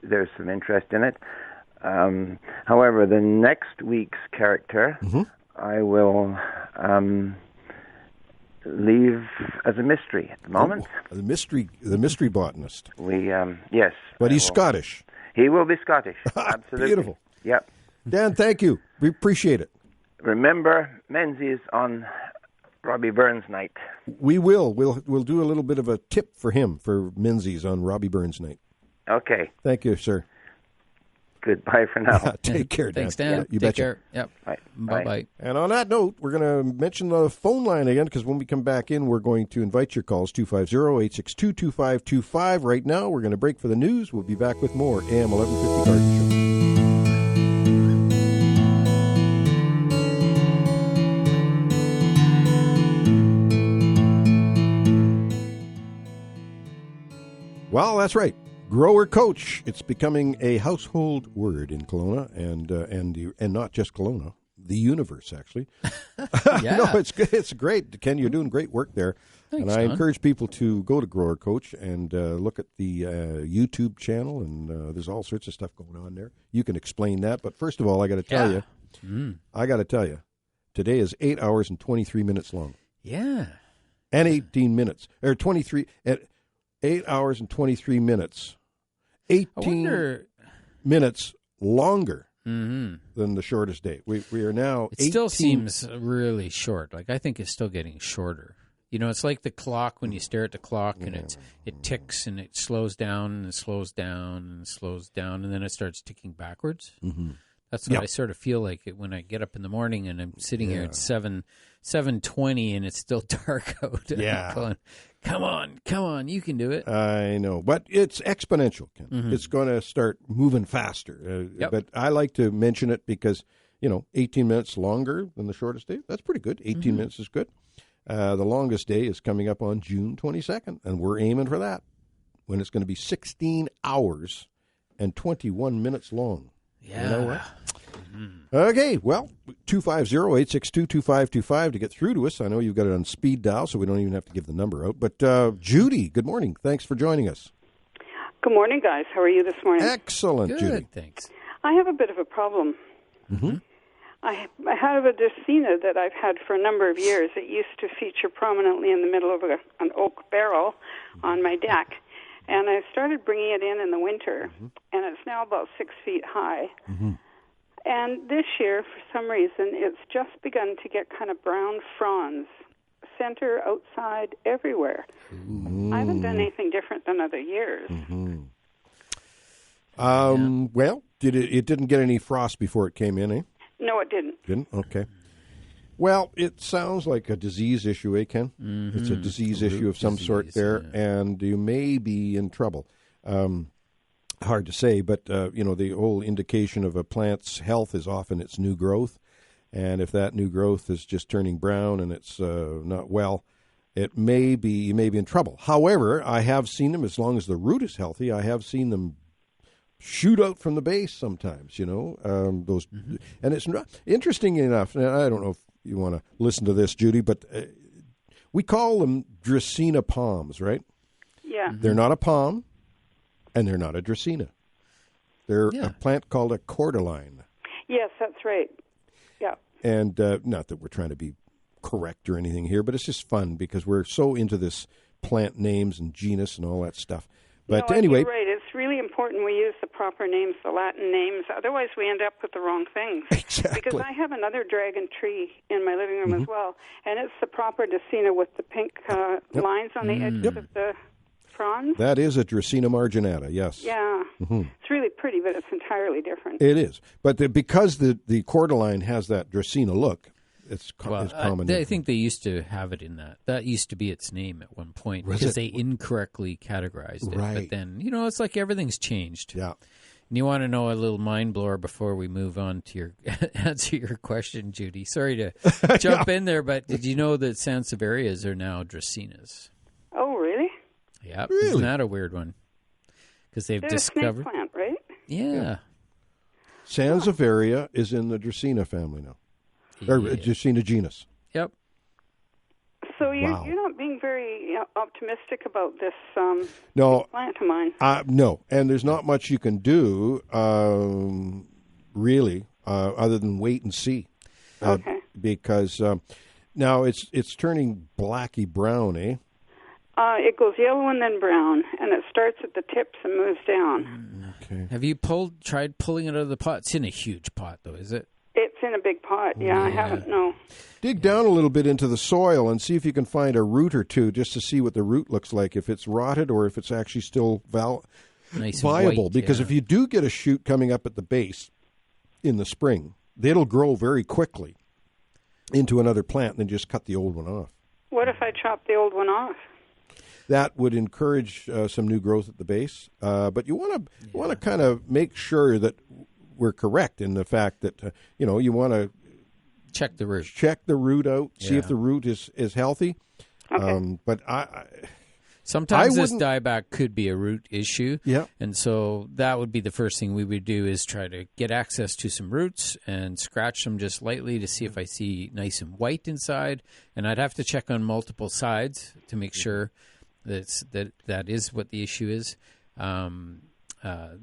there's some interest in it. However, the next week's character, mm-hmm. I will leave as a mystery at the moment. Oh, the mystery botanist. Yes. But he's Scottish. He will be Scottish. Absolutely. Beautiful. Yep. Dan, thank you. We appreciate it. Remember, Menzies on Robbie Burns night. We will. We'll do a little bit of a tip for him for Menzies on Robbie Burns night. Okay. Thank you, sir. Goodbye for now. Take care, Dan. Thanks, Dan. You Take betcha. care. Yep. Bye-bye. And on that note, we're going to mention the phone line again, because when we come back in, we're going to invite your calls, 250-862-2525. Right now, we're going to break for the news. We'll be back with more AM 1150 Garden Show. Well, that's right. Grower Coach. It's becoming a household word in Kelowna and not just Kelowna, the universe, actually. Yeah. No, it's great. Ken, you're doing great work there. Thanks, and I John. encourage people to go to Grower Coach and look at the YouTube channel, and there's all sorts of stuff going on there. You can explain that, but first of all, I got to tell you, today is 8 hours and 23 minutes long. Yeah. And 18 minutes. Or 23, 8 hours and 23 minutes. 18 minutes longer than the shortest day. We are now It still seems really short. Like, I think it's still getting shorter. You know, it's like the clock when you stare at the clock and it ticks and it slows down and it slows down and it slows down and then it starts ticking backwards. Mm-hmm. That's what I sort of feel like when I get up in the morning and I'm sitting here at 7:20 and it's still dark out. Yeah. I'm going, come on, you can do it. I know, but it's exponential, Ken. Mm-hmm. It's going to start moving faster. But I like to mention it because, 18 minutes longer than the shortest day, that's pretty good. 18 minutes is good. The longest day is coming up on June 22nd, and we're aiming for that, when it's going to be 16 hours and 21 minutes long. Yeah. You know what? Mm-hmm. Okay, well, 250-862-2525 to get through to us. I know you've got it on speed dial, so we don't even have to give the number out. But Judy, good morning. Thanks for joining us. Good morning, guys. How are you this morning? Excellent, Good, Judy. Thanks. I have a bit of a problem. Mm-hmm. I have a Dracaena that I've had for a number of years. It used to feature prominently in the middle of an oak barrel on my deck. And I started bringing it in the winter, and it's now about 6 feet high. Mm-hmm. And this year, for some reason, it's just begun to get kind of brown fronds, center, outside, everywhere. Mm-hmm. I haven't done anything different than other years. Mm-hmm. Well, it didn't get any frost before it came in, eh? No, it didn't. Didn't? Okay. Well, it sounds like a disease issue, eh, Ken? Mm-hmm. It's a disease issue of some sort there, and you may be in trouble. Hard to say, but, the whole indication of a plant's health is often its new growth, and if that new growth is just turning brown and it's not well, you may be in trouble. However, I have seen them, as long as the root is healthy, I have seen them shoot out from the base sometimes, those, and it's not, interesting enough, and I don't know if you want to listen to this, Judy, but we call them Dracaena palms, right? Yeah. They're not a palm, and they're not a Dracaena. They're a plant called a cordyline. Yes, that's right. Yeah. And not that we're trying to be correct or anything here, but it's just fun because we're so into this plant names and genus and all that stuff. But anyway, you're right. It's really important we use the proper names, the Latin names. Otherwise, we end up with the wrong things. Exactly. Because I have another dragon tree in my living room as well, and it's the proper Dracaena with the pink lines on the edges of the fronds. That is a Dracaena marginata, yes. Yeah. Mm-hmm. It's really pretty, but it's entirely different. It is. But because the cordyline has that Dracaena look, it's common. I think they used to have it in that. That used to be its name at one point because they incorrectly categorized it. Right. But then, it's like everything's changed. Yeah. And you want to know a little mind blower before we move on to answer your question, Judy. Sorry to jump in there, but did you know that Sansevierias are now Dracaenas? Oh, really? Yeah. Really? Isn't that a weird one? Because they've discovered. A snake plant, right? Yeah. Sansevieria is in the Dracaena family now. Or Dracaena genus. Yep. So you're not being very optimistic about this no, plant of mine. No, and there's not much you can do, really, other than wait and see. Okay. Because now it's turning blacky brown, eh? It goes yellow and then brown, and it starts at the tips and moves down. Okay. Have you tried pulling it out of the pot? It's in a huge pot, though, is it? It's in a big pot. Yeah, I haven't. No. Dig down a little bit into the soil and see if you can find a root or two, just to see what the root looks like, if it's rotted or if it's actually still nice viable. white, because if you do get a shoot coming up at the base in the spring, it'll grow very quickly into another plant and then just cut the old one off. What if I chop the old one off? That would encourage some new growth at the base, but you want to kind of make sure that we're correct in the fact that you want to check the root, out, see if the root is healthy. Okay. But sometimes this dieback could be a root issue, yeah, and so that would be the first thing we would do is try to get access to some roots and scratch them just lightly to see if I see nice and white inside, and I'd have to check on multiple sides to make sure that is what the issue is.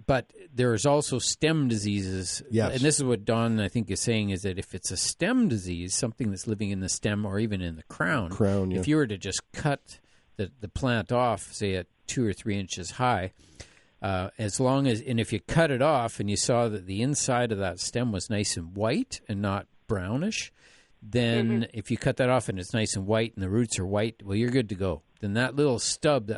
But there's also stem diseases. Yes. And this is what Don, I think, is saying, is that if it's a stem disease, something that's living in the stem or even in the crown, if you were to just cut the plant off, say at 2 or 3 inches high, and if you cut it off and you saw that the inside of that stem was nice and white and not brownish, then if you cut that off and it's nice and white and the roots are white, well, you're good to go. Then that little stump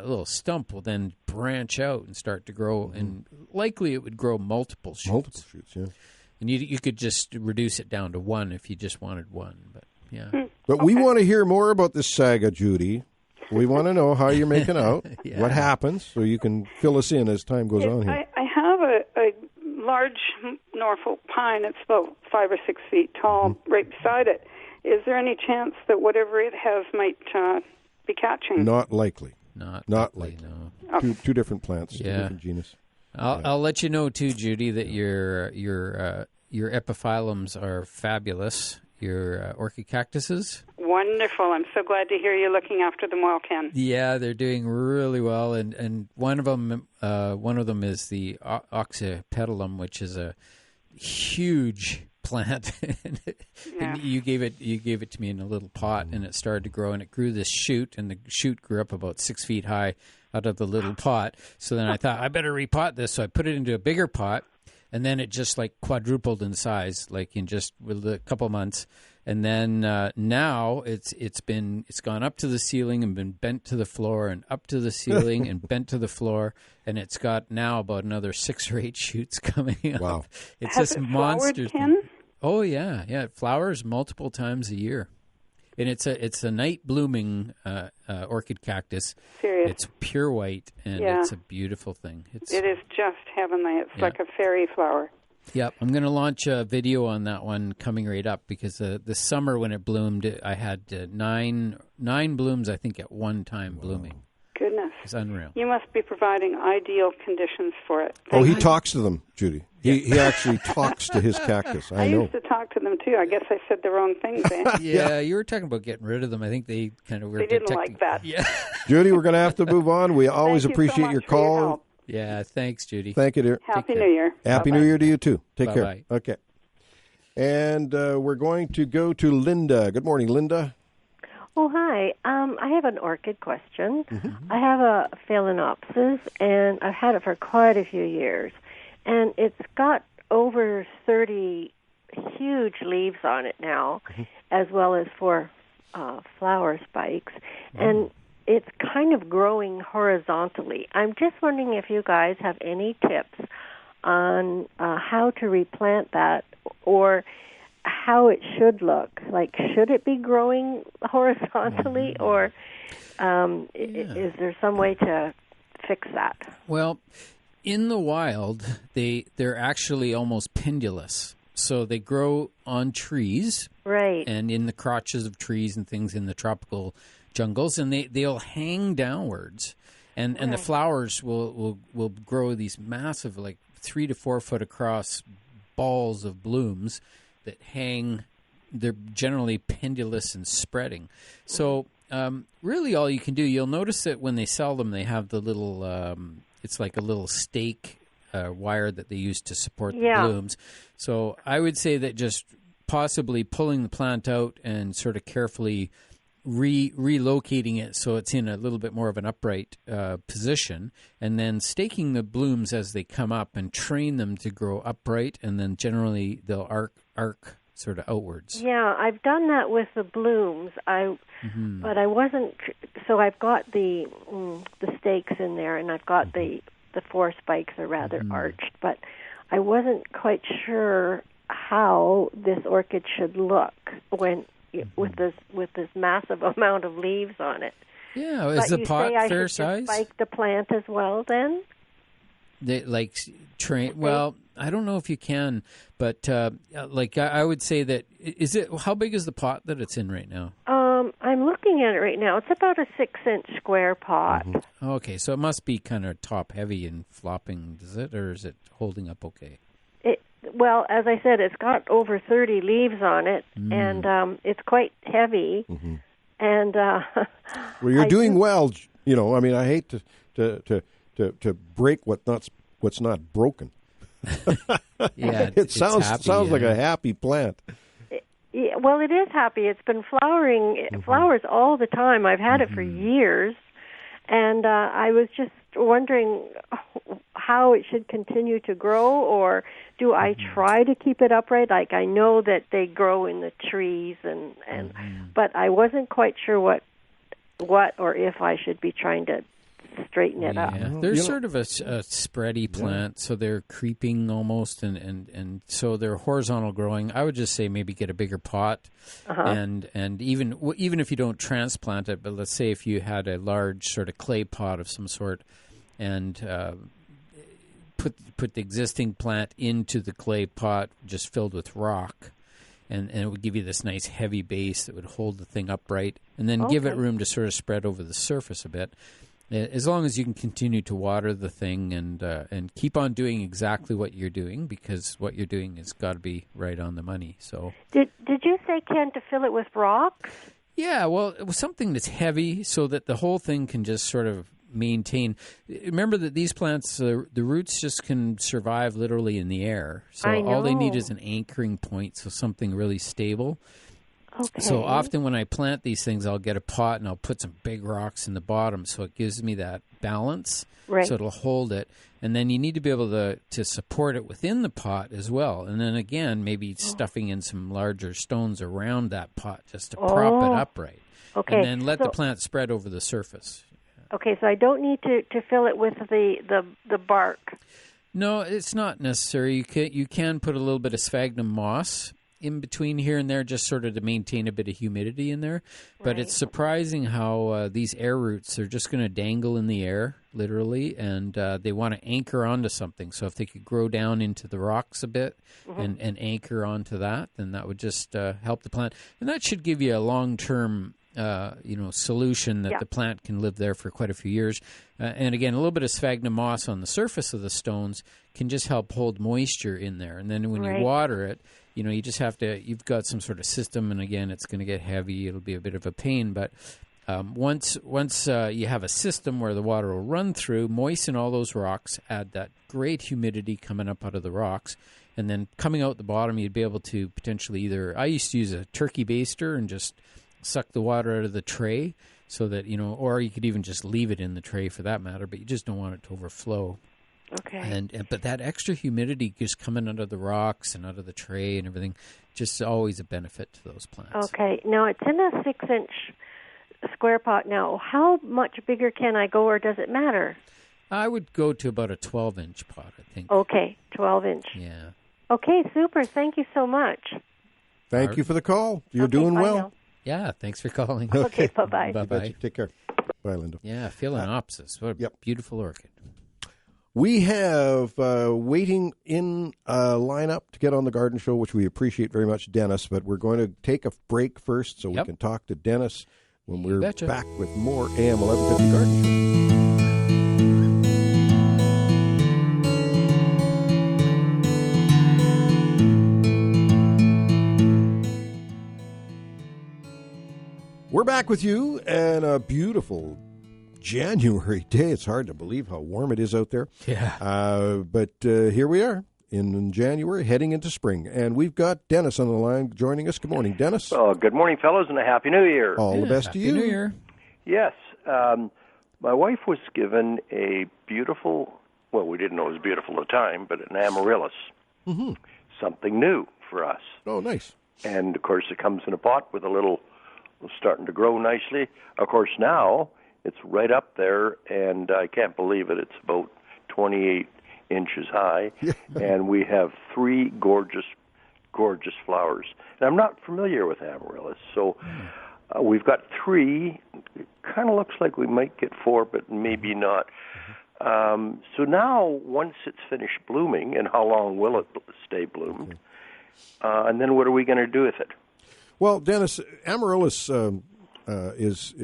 will then branch out and start to grow, and likely it would grow multiple shoots. Multiple shoots, yeah. And you could just reduce it down to one if you just wanted one. But yeah. But we want to hear more about this saga, Judy. We want to know how you're making out, what happens, so you can fill us in as time goes on here. I have a large Norfolk pine. It's about 5 or 6 feet tall, right beside it. Is there any chance that whatever it has might be catching? Not likely. Not likely. No. Two different plants, two different genus. I'll let you know too, Judy, that your epiphyllums are fabulous. Your orchid cactuses. Wonderful! I'm so glad to hear you looking after them well, Ken. Yeah, they're doing really well, and one of them is the oxypetalum, which is a huge plant. And you gave it to me in a little pot, and it started to grow, and it grew this shoot, and the shoot grew up about 6 feet high out of the little pot. So then I thought I better repot this, so I put it into a bigger pot, and then it just like quadrupled in size, like in just with a couple months. And then now it's gone up to the ceiling and been bent to the floor, and up to the ceiling and bent to the floor, and it's got now about another 6 or 8 shoots coming up. Wow! It's Has just it monster. flowered, Ken? Oh yeah, it flowers multiple times a year, and it's a night blooming orchid cactus. Serious. It's pure white, and it's a beautiful thing. It is just heavenly. It's like a fairy flower. Yep, I'm going to launch a video on that one coming right up, because this summer when it bloomed, I had nine blooms, I think, at one time blooming. Goodness. It's unreal. You must be providing ideal conditions for it. He talks to them, Judy. He actually talks to his cactus. I know. used to talk to them, too. I guess I said the wrong things, eh? Yeah, you were talking about getting rid of them. I think they kind of were They didn't like that. Yeah. Judy, we're going to have to move on. We always Thank you so appreciate much your for your call. help. Yeah, thanks, Judy. Thank you, dear. Happy New Year. Happy Bye-bye. New Year to you, too. Take Bye-bye. care. Okay. And we're going to go to Linda. Good morning, Linda. Oh, hi. I have an orchid question. I have a Phalaenopsis, and I've had it for quite a few years. And it's got over 30 huge leaves on it now, as well as 4 flower spikes. And it's kind of growing horizontally. I'm just wondering if you guys have any tips on how to replant that, or how it should look. Like, should it be growing horizontally, or is there some way to fix that? Well, in the wild, they're actually almost pendulous. So they grow on trees, right, and in the crotches of trees and things in the tropical jungles, and they'll hang downwards, and the flowers will grow these massive, like 3 to 4 foot across balls of blooms that hang. They're generally pendulous and spreading. So really, all you can do, you'll notice that when they sell them, they have the little. It's like a little stake wire that they use to support the blooms. So I would say that just possibly pulling the plant out and sort of carefully relocating it so it's in a little bit more of an upright position, and then staking the blooms as they come up and train them to grow upright, and then generally they'll arc sort of outwards. Yeah, I've done that with the blooms. But I wasn't. So I've got the stakes in there, and I've got the 4 spikes are rather arched, but I wasn't quite sure how this orchid should look when with this massive amount of leaves on it. Yeah, is the pot fair size? Spike the plant as well, then. They train. Well, I don't know if you can, but I would say that is it. How big is the pot that it's in right now? I'm looking at it right now. It's about a 6-inch square pot. Okay, so it must be kind of top heavy and flopping, does it, or is it holding up okay? Well, as I said, it's got over 30 leaves on it, and it's quite heavy. And well, you're doing well. You know, I mean, I hate to break what's what's not broken. Yeah, it sounds like a happy plant. Yeah, well, it is happy. It's been flowering. It flowers all the time. I've had it for years, and I was just wondering how it should continue to grow, or do I try to keep it upright? Like, I know that they grow in the trees, but I wasn't quite sure what or if I should be trying to straighten it up. They're sort of a spready plant, so they're creeping almost, and so they're horizontal growing. I would just say maybe get a bigger pot, and even if you don't transplant it, but let's say if you had a large sort of clay pot of some sort, and put the existing plant into the clay pot just filled with rock, and it would give you this nice heavy base that would hold the thing upright, and then give it room to sort of spread over the surface a bit. As long as you can continue to water the thing and keep on doing exactly what you're doing, because what you're doing has got to be right on the money. So did you say, Ken, to fill it with rocks? Yeah, well, it was something that's heavy so that the whole thing can just sort of maintain. Remember that these plants, the roots just can survive literally in the air. So all they need is an anchoring point, so something really stable. Okay. So often when I plant these things, I'll get a pot and I'll put some big rocks in the bottom, so it gives me that balance, so it'll hold it. And then you need to be able to support it within the pot as well. And then again, maybe stuffing in some larger stones around that pot just to prop it upright. Okay. And then let the plant spread over the surface. Okay, so I don't need to fill it with the bark. No, it's not necessary. You can put a little bit of sphagnum moss in between here and there, just sort of to maintain a bit of humidity in there. But it's surprising how these air roots are just going to dangle in the air, literally, and they want to anchor onto something. So if they could grow down into the rocks a bit and anchor onto that, then that would just help the plant. And that should give you a long-term solution that the plant can live there for quite a few years. And again, a little bit of sphagnum moss on the surface of the stones can just help hold moisture in there. And then when you water it, you just have to, you've got some sort of system, and again, it's going to get heavy. It'll be a bit of a pain, but once you have a system where the water will run through, moisten all those rocks, add that great humidity coming up out of the rocks, and then coming out the bottom, you'd be able to potentially I used to use a turkey baster and just suck the water out of the tray so that, or you could even just leave it in the tray for that matter, but you just don't want it to overflow. Okay. But that extra humidity just coming out of the rocks and out of the tray and everything, just always a benefit to those plants. Okay. Now, it's in a 6-inch square pot now. How much bigger can I go, or does it matter? I would go to about a 12-inch pot, I think. Okay, 12-inch. Yeah. Okay, super. Thank you so much. Thank you for the call. You're doing well. Now. Yeah, thanks for calling. Okay, bye-bye. Bye-bye. Take care. Bye, Linda. Yeah, Phalaenopsis. What a beautiful orchid. We have waiting in lineup to get on the garden show, which we appreciate very much, Dennis, but we're going to take a break first so we can talk to Dennis when we're back with more AM 1150 Garden Show. We're back with you, and a beautiful January day. It's hard to believe how warm it is out there. Yeah. But here we are in January, heading into spring. And we've got Dennis on the line joining us. Good morning, Dennis. Oh, good morning, fellows, and a Happy New Year. All the best to you. Happy New Year. Yes. My wife was given a beautiful, well, we didn't know it was beautiful at the time, but an amaryllis. Mm-hmm. Something new for us. Oh, nice. And, of course, it comes in a pot with a little starting to grow nicely. Of course, now it's right up there, and I can't believe it. It's about 28 inches high, and we have 3 gorgeous, gorgeous flowers. And I'm not familiar with amaryllis, so we've got 3. It kind of looks like we might get 4, but maybe not. So now, once it's finished blooming, and how long will it stay bloomed? And then what are we going to do with it? Well, Dennis, amaryllis is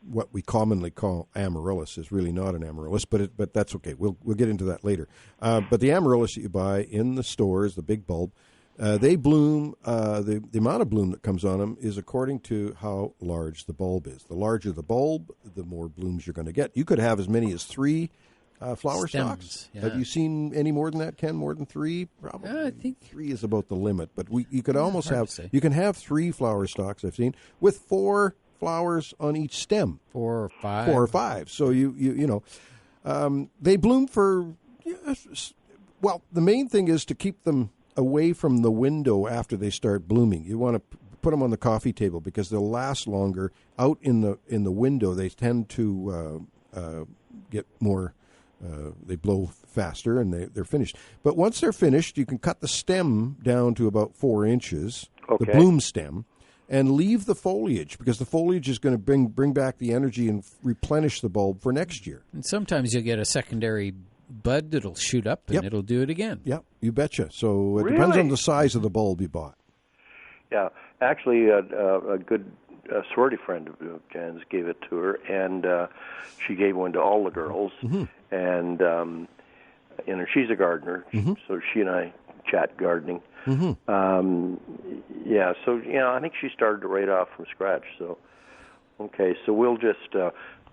what we commonly call amaryllis is really not an amaryllis, but that's okay. We'll get into that later. But the amaryllis that you buy in the stores, the big bulb, they bloom. The amount of bloom that comes on them is according to how large the bulb is. The larger the bulb, the more blooms you're going to get. You could have as many as 3 Flower stems, stalks. yeah. Have you seen any more than that, Ken? More than 3? Probably. I think 3 is about the limit. But you could almost hard have, to say. you can have 3 flower stalks, I've seen, with 4 flowers on each stem. 4 or 5. 4 or 5. So you know, they bloom for, well, the main thing is to keep them away from the window after they start blooming. You want to put them on the coffee table because they'll last longer. Out in the window, they tend to get more. They blow faster and they're finished. But once they're finished, you can cut the stem down to about 4 inches, the bloom stem, and leave the foliage because the foliage is going to bring back the energy and replenish the bulb for next year. And sometimes you'll get a secondary bud that'll shoot up and it'll do it again. Yeah, you betcha. So it depends on the size of the bulb you bought. Yeah, actually, a good sorority friend of Jan's gave it to her, and she gave one to all the girls. Mm-hmm. And she's a gardener, so she and I chat gardening. Mm-hmm. Yeah, so I think she started right off from scratch. So so we'll just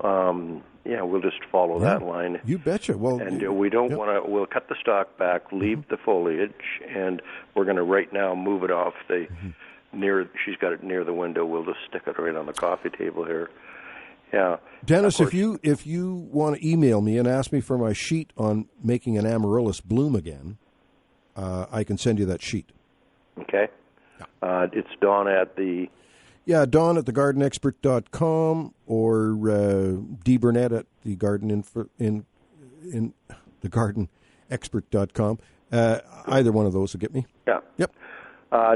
we'll just follow that line. You betcha. Well, and we don't want to. We'll cut the stalk back, leave the foliage, and we're going to right now move it off the. She's got it near the window. We'll just stick it right on the coffee table here. Yeah, Dennis, if you want to email me and ask me for my sheet on making an amaryllis bloom again, I can send you that sheet. Okay. Yeah. It's Dawn at the. Yeah, Dawn at thegardenexpert.com or D. Burnett at the thegardenexpert.com. Either one of those will get me. Yeah. Yep.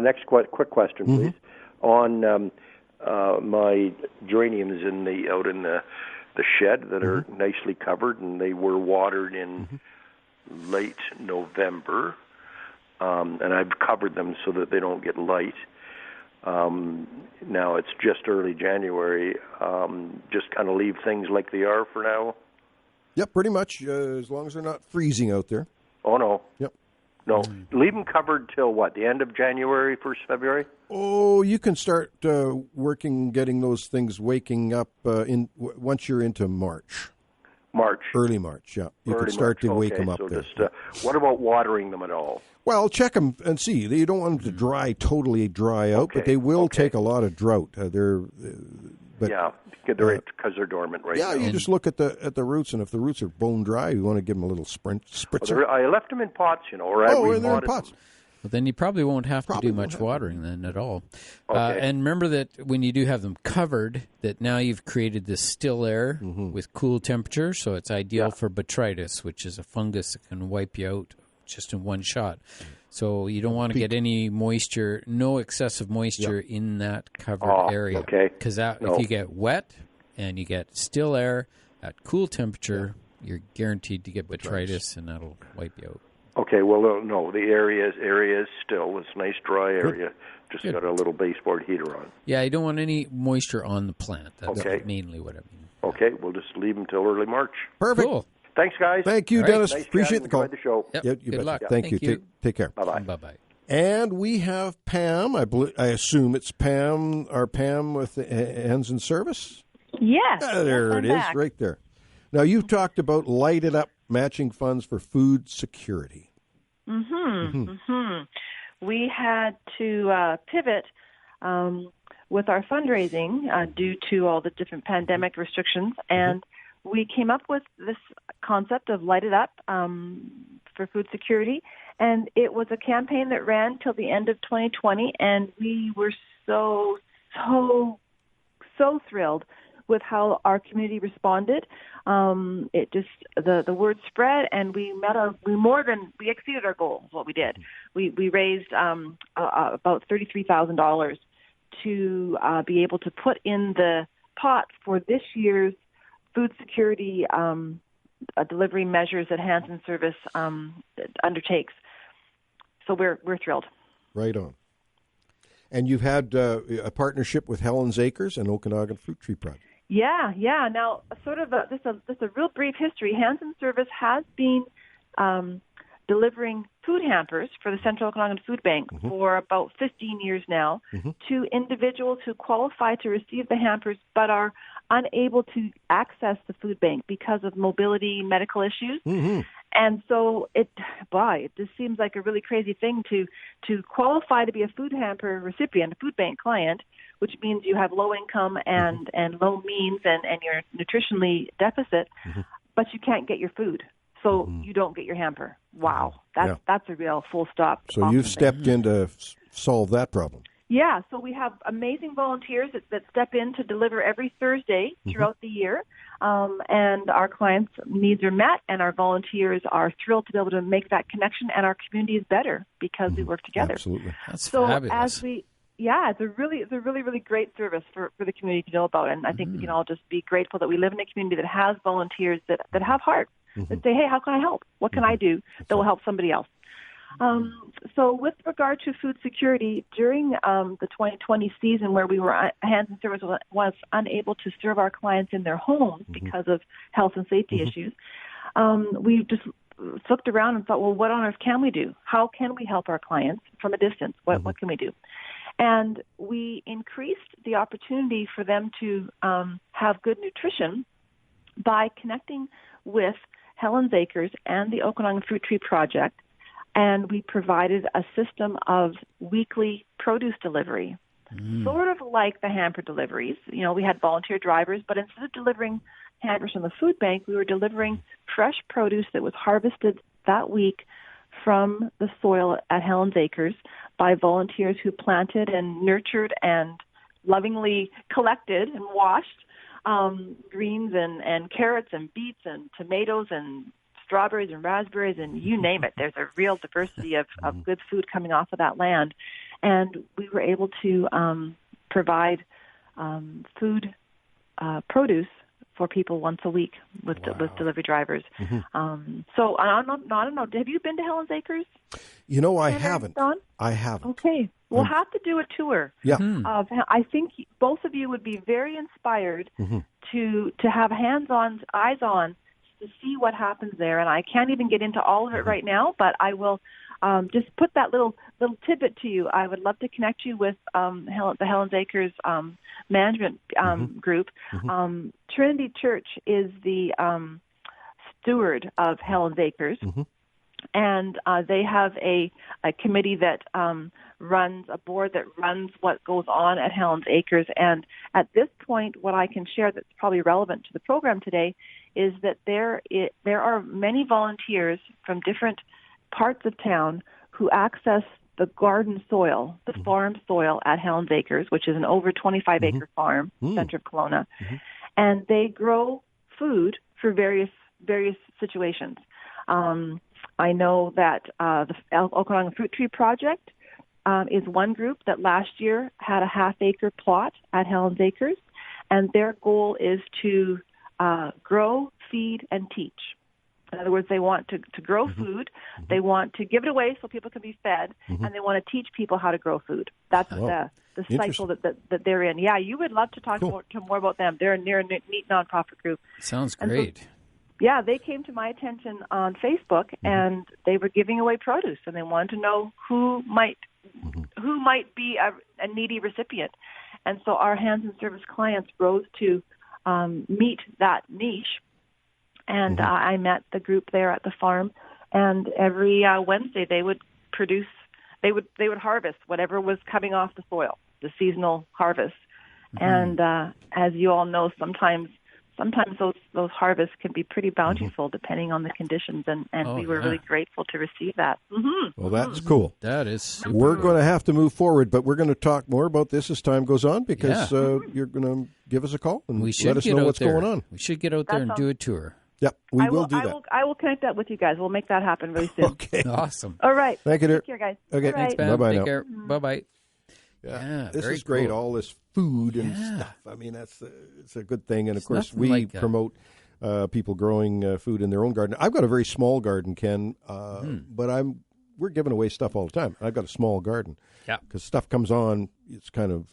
Next quick question, please. On my geraniums out in the shed that are nicely covered, and they were watered in late November, and I've covered them so that they don't get light. Now it's just early January. Just kind of leave things like they are for now? Yep, pretty much, as long as they're not freezing out there. Oh, no. Yep. No, leave them covered till what? The end of January, 1st February? Oh, you can start getting those things waking up once you're into March. Early March, yeah. You can start to wake them up there. What about watering them at all? Well, check them and see. You don't want them to totally dry out, but they will take a lot of drought. Because they're dormant right now. Yeah, you just look at the roots, and if the roots are bone dry, you want to give them a little spritzer. I left them in pots, or they're in pots. Well, then you probably won't have to do much watering then at all. Okay. And remember that when you do have them covered, that now you've created this still air with cool temperature, so it's ideal for botrytis, which is a fungus that can wipe you out just in one shot. So you don't want to get any moisture, no excessive moisture in that covered area. Okay. Because if you get wet and you get still air at cool temperature, you're guaranteed to get botrytis, and that'll wipe you out. Okay, well, no, the area is still. It's a nice dry area. Just got a little baseboard heater on. Yeah, you don't want any moisture on the plant. That's mainly what I mean. Okay, we'll just leave them till early March. Perfect. Cool. Thanks, guys. Thank you, Dennis. Nice Appreciate the call. Enjoyed the show. Yep. You Good bet. luck. Thank you. Take care. Bye-bye. Bye-bye. And we have Pam. I assume it's Pam, our Pam with the Hands in Service. Yes. There it is, right there. Now, you've talked about lighted up matching funds for food security. We had to pivot with our fundraising due to all the different pandemic restrictions, and we came up with this concept of Light It Up for food security, and it was a campaign that ran till the end of 2020, and we were so thrilled with how our community responded. It just the word spread, and we exceeded our goal. Is what we did. We raised about $33,000 to be able to put in the pot for this year's food security delivery measures that Hands and Service undertakes. So we're thrilled. Right on. And you've had a partnership with Helen's Acres and Okanagan Fruit Tree Project. Yeah. Now, sort of just a real brief history. Hands and Service has been delivering food hampers for the Central Okanagan Food Bank for about 15 years now to individuals who qualify to receive the hampers but are unable to access the food bank because of mobility, medical issues. And so it just seems like a really crazy thing to qualify to be a food hamper recipient, a food bank client, which means you have low income and low means and you're nutritionally deficit, but you can't get your food. So you don't get your hamper. Wow. That's a real full stop. So you've stepped in to solve that problem. Yeah, so we have amazing volunteers that step in to deliver every Thursday throughout the year, and our clients' needs are met, and our volunteers are thrilled to be able to make that connection, and our community is better because we work together. Absolutely. That's so fabulous. it's a really great service for the community to know about, and I think we can all just be grateful that we live in a community that has volunteers that have heart, that say, hey, how can I help? What can I do that will help somebody else? So with regard to food security, during the 2020 season where we were Hands and Service was unable to serve our clients in their homes because of health and safety issues, we just looked around and thought, well, what on earth can we do? How can we help our clients from a distance? What can we do? And we increased the opportunity for them to have good nutrition by connecting with Helen's Acres and the Okanagan Fruit Tree Project. And we provided a system of weekly produce delivery, sort of like the hamper deliveries. You know, we had volunteer drivers, but instead of delivering hampers from the food bank, we were delivering fresh produce that was harvested that week from the soil at Helen's Acres by volunteers who planted and nurtured and lovingly collected and washed greens and carrots and beets and tomatoes and strawberries and raspberries and you name it. There's a real diversity of good food coming off of that land. And we were able to provide food produce for people once a week with delivery drivers. So I don't know. Have you been to Helen's Acres? You know, I haven't. Don? I haven't. Okay. We'll have to do a tour. Yeah. I think both of you would be very inspired to have hands-on, eyes-on, to see what happens there. And I can't even get into all of it right now, but I will just put that little tidbit to you. I would love to connect you with the Helen's Acres management group. Trinity Church is the steward of Helen's Acres, and they have a committee that runs a board that runs what goes on at Helen's Acres. And at this point, what I can share that's probably relevant to the program today is that there are many volunteers from different parts of town who access the garden soil, the farm soil at Helen's Acres, which is an over 25-acre farm, center of Kelowna, and they grow food for various situations. I know that the Okanagan Fruit Tree Project is one group that last year had a half-acre plot at Helen's Acres, and their goal is to grow, feed, and teach. In other words, they want to grow food, they want to give it away so people can be fed, and they want to teach people how to grow food. That's the cycle that they're in. Yeah, you would love to talk more about them. They're a neat nonprofit group. Sounds great. So, yeah, they came to my attention on Facebook, and they were giving away produce, and they wanted to know who might be a needy recipient. And so our Hands and Service clients rose to meet that niche. And I met the group there at the farm, and every Wednesday they would harvest whatever was coming off the soil, the seasonal harvest. And as you all know, sometimes those harvests can be pretty bountiful depending on the conditions, and we were really grateful to receive that. Well, that's cool. That is super. We're going to have to move forward, but we're going to talk more about this as time goes on because you're going to give us a call and let us know what's going on. We should get out there and do a tour. Yep, we will do that. I will connect that with you guys. We'll make that happen really soon. Okay. Awesome. All right. Thank you, dear. Take care, guys. Okay. Thanks, Ben. Bye-bye Take now. care. Bye-bye. Yeah, this is great. Cool. All this food and stuff. I mean, it's a good thing. And, of course, we promote people growing food in their own garden. I've got a very small garden, Ken, but we're giving away stuff all the time. I've got a small garden. Yeah. Because stuff comes on, it's kind of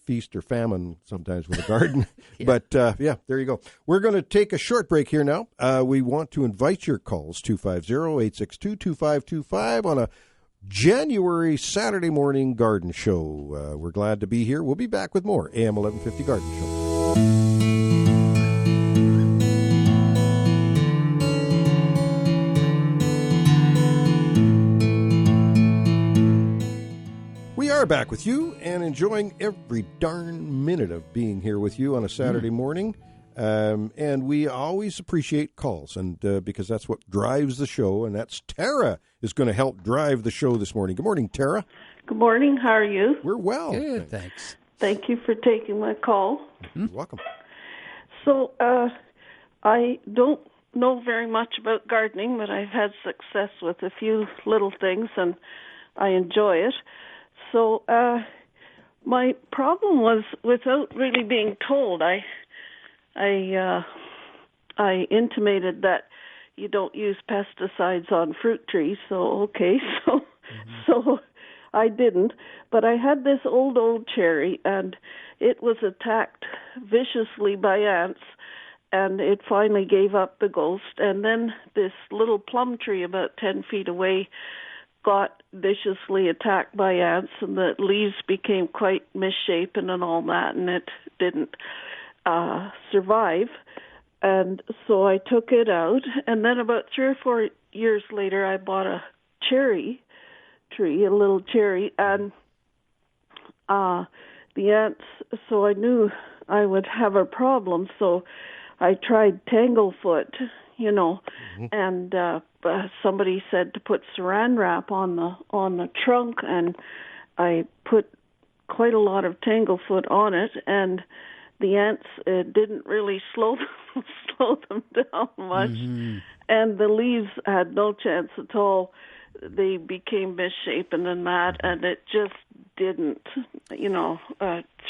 feast or famine sometimes with a garden. But, there you go. We're going to take a short break here now. We want to invite your calls, 250-862-2525 on a January Saturday morning garden show. We're glad to be here. We'll be back with more AM 1150 Garden Show. We are back with you and enjoying every darn minute of being here with you on a Saturday morning. And we always appreciate calls, and because that's what drives the show, and that's Tara is going to help drive the show this morning. Good morning, Tara. Good morning. How are you? We're well. Good, thanks. Thank you for taking my call. You're welcome. So I don't know very much about gardening, but I've had success with a few little things, and I enjoy it. So my problem was, without really being told, I intimated that you don't use pesticides on fruit trees. So so I didn't. But I had this old cherry, and it was attacked viciously by ants, and it finally gave up the ghost. And then this little plum tree about 10 feet away got viciously attacked by ants, and the leaves became quite misshapen and all that, and it didn't survive. And so I took it out, and then about 3 or 4 years later I bought a cherry tree, a little cherry, and the ants, so I knew I would have a problem, so I tried tanglefoot, and somebody said to put saran wrap on the trunk, and I put quite a lot of tanglefoot on it, and the ants didn't really slow them down much, and the leaves had no chance at all. They became misshapen and that, and it just didn't. 3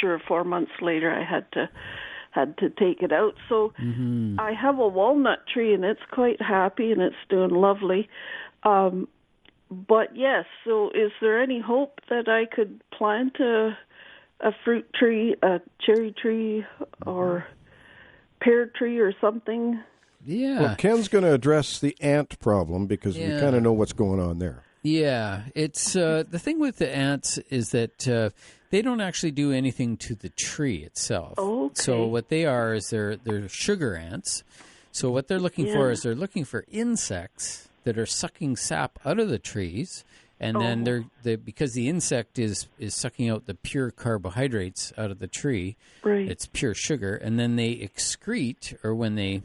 or 4 months later, I had to take it out. So I have a walnut tree, and it's quite happy, and it's doing lovely. But yes, so is there any hope that I could plant a fruit tree, a cherry tree, or pear tree or something? Yeah. Well, Ken's going to address the ant problem because we kind of know what's going on there. Yeah. It's the thing with the ants is that they don't actually do anything to the tree itself. Okay. So what they are is they're sugar ants. So what they're looking for is they're looking for insects that are sucking sap out of the trees. And then because the insect is sucking out the pure carbohydrates out of the tree, it's pure sugar, and then they excrete, or when they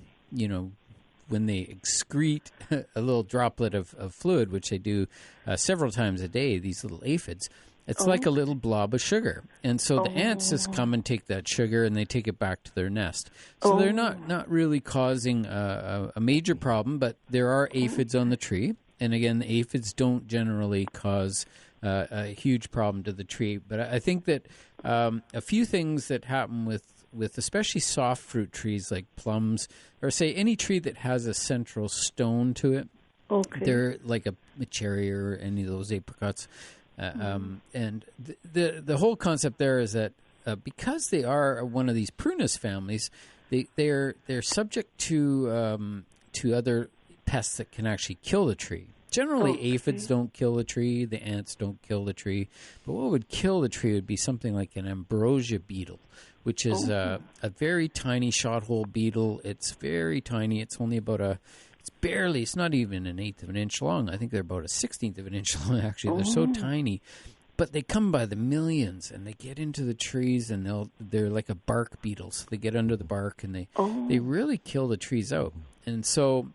excrete a little droplet of fluid, which they do several times a day, these little aphids, it's like a little blob of sugar. And so the ants just come and take that sugar, and they take it back to their nest. So they're not really causing a major problem, but there are aphids on the tree. And again, the aphids don't generally cause a huge problem to the tree. But I think that a few things that happen with especially soft fruit trees like plums, or say any tree that has a central stone to it, they're like a cherry or any of those apricots. And the whole concept there is that because they are one of these prunus families, they're subject to other pests that can actually kill the tree. Generally, aphids don't kill the tree. The ants don't kill the tree. But what would kill the tree would be something like an ambrosia beetle, which is a very tiny shot-hole beetle. It's very tiny. It's only about it's not even an eighth of an inch long. I think they're about a 16th of an inch long, actually. They're so tiny. But they come by the millions, and they get into the trees, and they're like a bark beetle. So they get under the bark, and they really kill the trees out. And so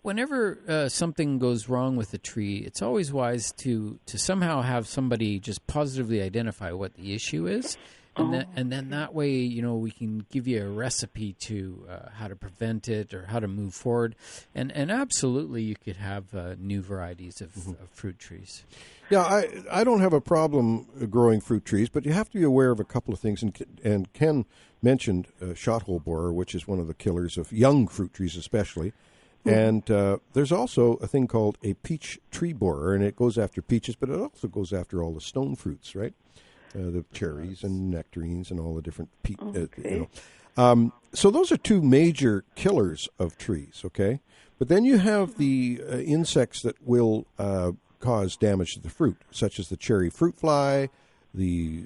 whenever something goes wrong with a tree, it's always wise to somehow have somebody just positively identify what the issue is. And then that way, we can give you a recipe to how to prevent it or how to move forward. And absolutely, you could have new varieties of fruit trees. Yeah, I don't have a problem growing fruit trees, but you have to be aware of a couple of things. And Ken mentioned shot-hole borer, which is one of the killers of young fruit trees especially. And there's also a thing called a peach tree borer, and it goes after peaches, but it also goes after all the stone fruits, right? the cherries and nectarines and all the different so those are two major killers of trees, okay? But then you have the insects that will cause damage to the fruit, such as the cherry fruit fly, the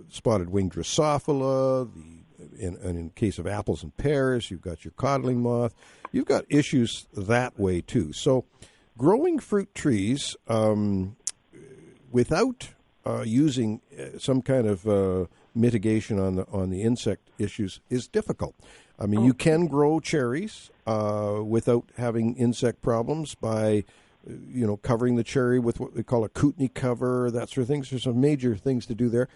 spotted winged Drosophila, and in case of apples and pears, you've got your codling moth. You've got issues that way too. So growing fruit trees without using some kind of mitigation on the insect issues is difficult. I mean, you can grow cherries without having insect problems by, covering the cherry with what we call a Kootenai cover, that sort of thing. So there's some major things to do there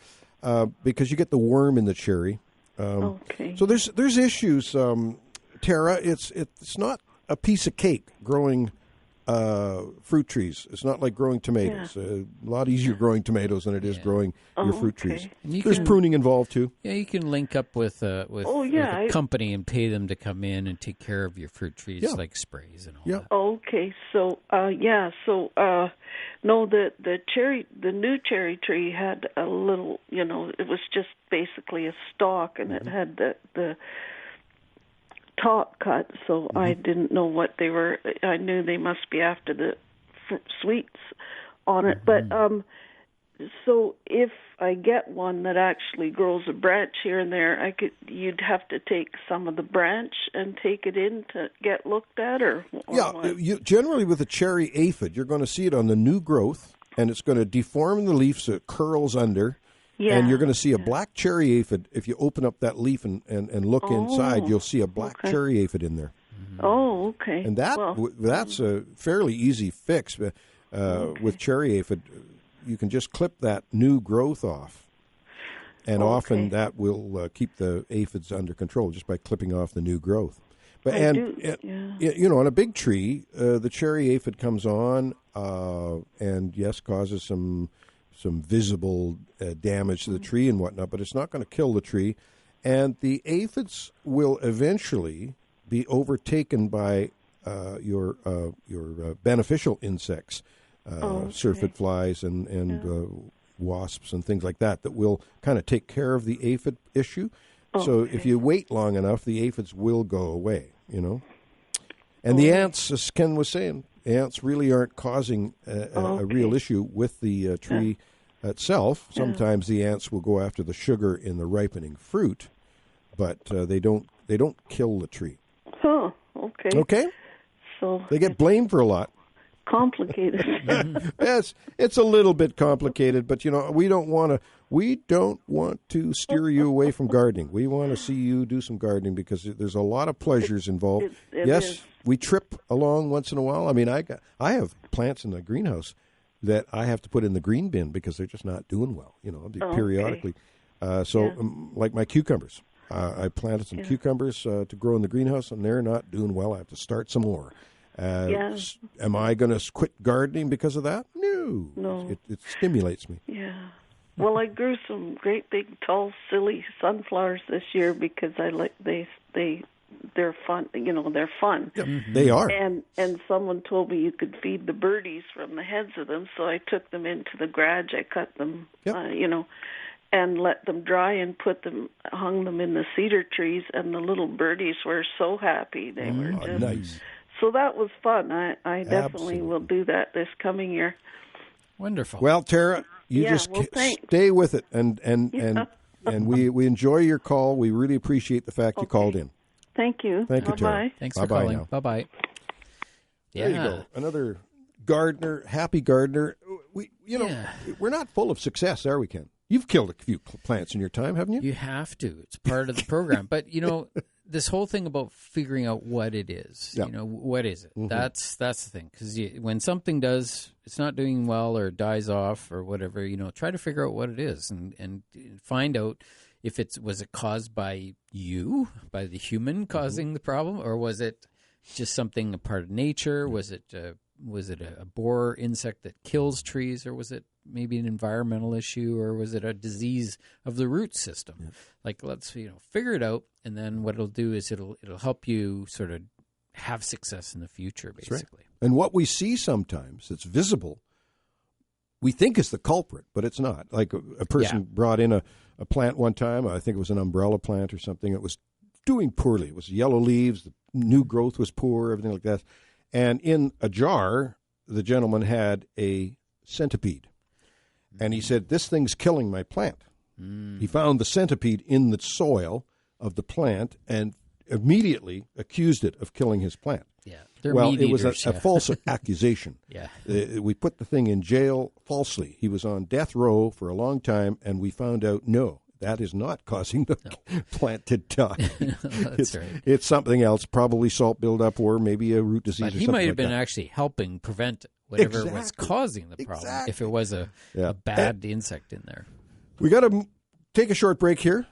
because you get the worm in the cherry. So there's issues, Tara. It's not a piece of cake growing fruit trees. It's not like growing tomatoes. A lot easier growing tomatoes than it is growing your fruit trees. There's pruning involved too. Yeah, you can link up with a company and pay them to come in and take care of your fruit trees, like sprays and all that. Okay, so no, the new cherry tree had a little, it was just basically a stalk, and it had the top cut, so I didn't know what they were. I knew they must be after the sweets on it. But so if I get one that actually grows a branch here and there, you'd have to take some of the branch and take it in to get looked at, or generally with a cherry aphid, you're going to see it on the new growth, and it's going to deform the leaf so it curls under. Yeah. And you're going to see a black cherry aphid. If you open up that leaf and look inside, you'll see a black cherry aphid in there. Oh, okay. And that's a fairly easy fix. With cherry aphid, you can just clip that new growth off. And often that will keep the aphids under control just by clipping off the new growth. But on a big tree, the cherry aphid comes on and, yes, causes some visible damage to the tree and whatnot, but it's not going to kill the tree. And the aphids will eventually be overtaken by your beneficial insects, syrphid flies and wasps and things like that will kind of take care of the aphid issue. So if you wait long enough, the aphids will go away, And the ants, as Ken was saying, ants really aren't causing a real issue with the tree itself. Sometimes the ants will go after the sugar in the ripening fruit, but they don't kill the tree. Oh, okay. Okay? So they get blamed for a lot. Complicated. Yes, it's a little bit complicated, but we don't want to steer you away from gardening. We want to see you do some gardening because there's a lot of pleasures involved. It is. We trip along once in a while. I mean, I have plants in the greenhouse that I have to put in the green bin because they're just not doing well, periodically. Like my cucumbers. I planted some cucumbers to grow in the greenhouse, and they're not doing well. I have to start some more. Am I going to quit gardening because of that? No. It stimulates me. Yeah. Well, I grew some great big tall silly sunflowers this year because I like they're fun. They're fun. Yep, they are. And someone told me you could feed the birdies from the heads of them, so I took them into the garage. I cut them, and let them dry and hung them in the cedar trees, and the little birdies were so happy. They were just nice. So that was fun. I definitely will do that this coming year. Wonderful. Well, Tara, you stay with it, and we enjoy your call. We really appreciate the fact you called in. Thank you. Thank you, Tara. Thanks for calling. Bye-bye. There you go. Another gardener, happy gardener. We're not full of success, are we, Ken? You've killed a few plants in your time, haven't you? You have to. It's part of the program. But, this whole thing about figuring out what it is, what is it? Mm-hmm. That's the thing. Because when something it's not doing well or dies off or whatever, try to figure out what it is and find out if was it caused by you, by the human causing the problem, or was it just something a part of nature? Was it a borer insect that kills trees, or was it maybe an environmental issue, or was it a disease of the root system? Yeah. Like, let's figure it out, and then what it'll do is it'll help you sort of have success in the future, basically. Right. And what we see sometimes that's visible, we think is the culprit, but it's not. Like a person brought in a plant one time, I think it was an umbrella plant or something. It was doing poorly. It was yellow leaves, the new growth was poor, everything like that. And in a jar, the gentleman had a centipede. And he said, this thing's killing my plant. He found the centipede in the soil of the plant and immediately accused it of killing his plant. Yeah. Well, it was a false accusation. Yeah. We put the thing in jail falsely. He was on death row for a long time, and we found out, no, that is not causing the plant to die. That's right. It's something else, probably salt buildup or maybe a root disease or something like that. He might have been actually helping prevent whatever was causing the problem, if it was a bad insect in there. We got to take a short break here.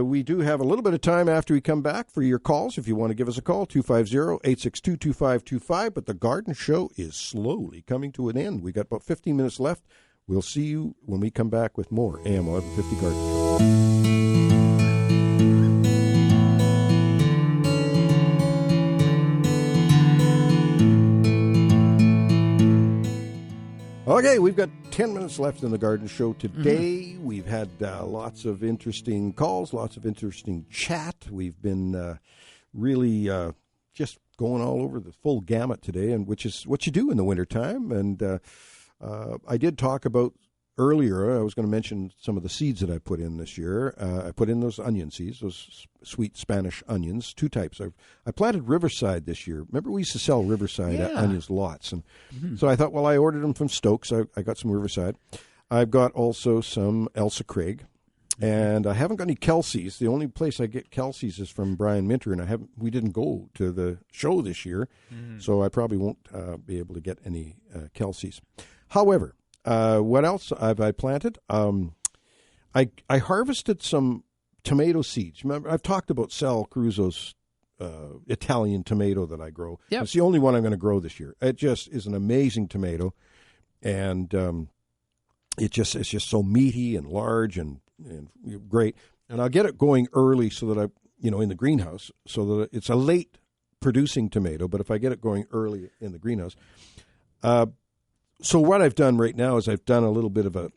We do have a little bit of time after we come back for your calls. If you want to give us a call, 250-862-2525. But the garden show is slowly coming to an end. We got about 15 minutes left. We'll see you when we come back with more AM 1150 Garden Show. Okay, we've got 10 minutes left in the garden show today. We've had lots of interesting calls, lots of interesting chat. We've been really just going all over the full gamut today, and which is what you do in the wintertime. And I did talk about earlier, I was going to mention some of the seeds that I put in this year. I put in those onion seeds, those sweet Spanish onions, two types. I planted Riverside this year. Remember we used to sell Riverside onions lots. And so I thought, well, I ordered them from Stokes. I got some Riverside. I've got also some Elsa Craig. And I haven't got any Kelsey's. The only place I get Kelsey's is from Brian Minter, and we didn't go to the show this year, so I probably won't be able to get any Kelsey's. However, what else have I planted? I harvested some tomato seeds. Remember, I've talked about Sal Cruzzo's Italian tomato that I grow. Yep. It's the only one I'm going to grow this year. It just is an amazing tomato, and it's just so meaty and large and great. And I'll get it going early so that in the greenhouse, so that it's a late producing tomato. But if I get it going early in the greenhouse. So what I've done right now is I've done a little bit of a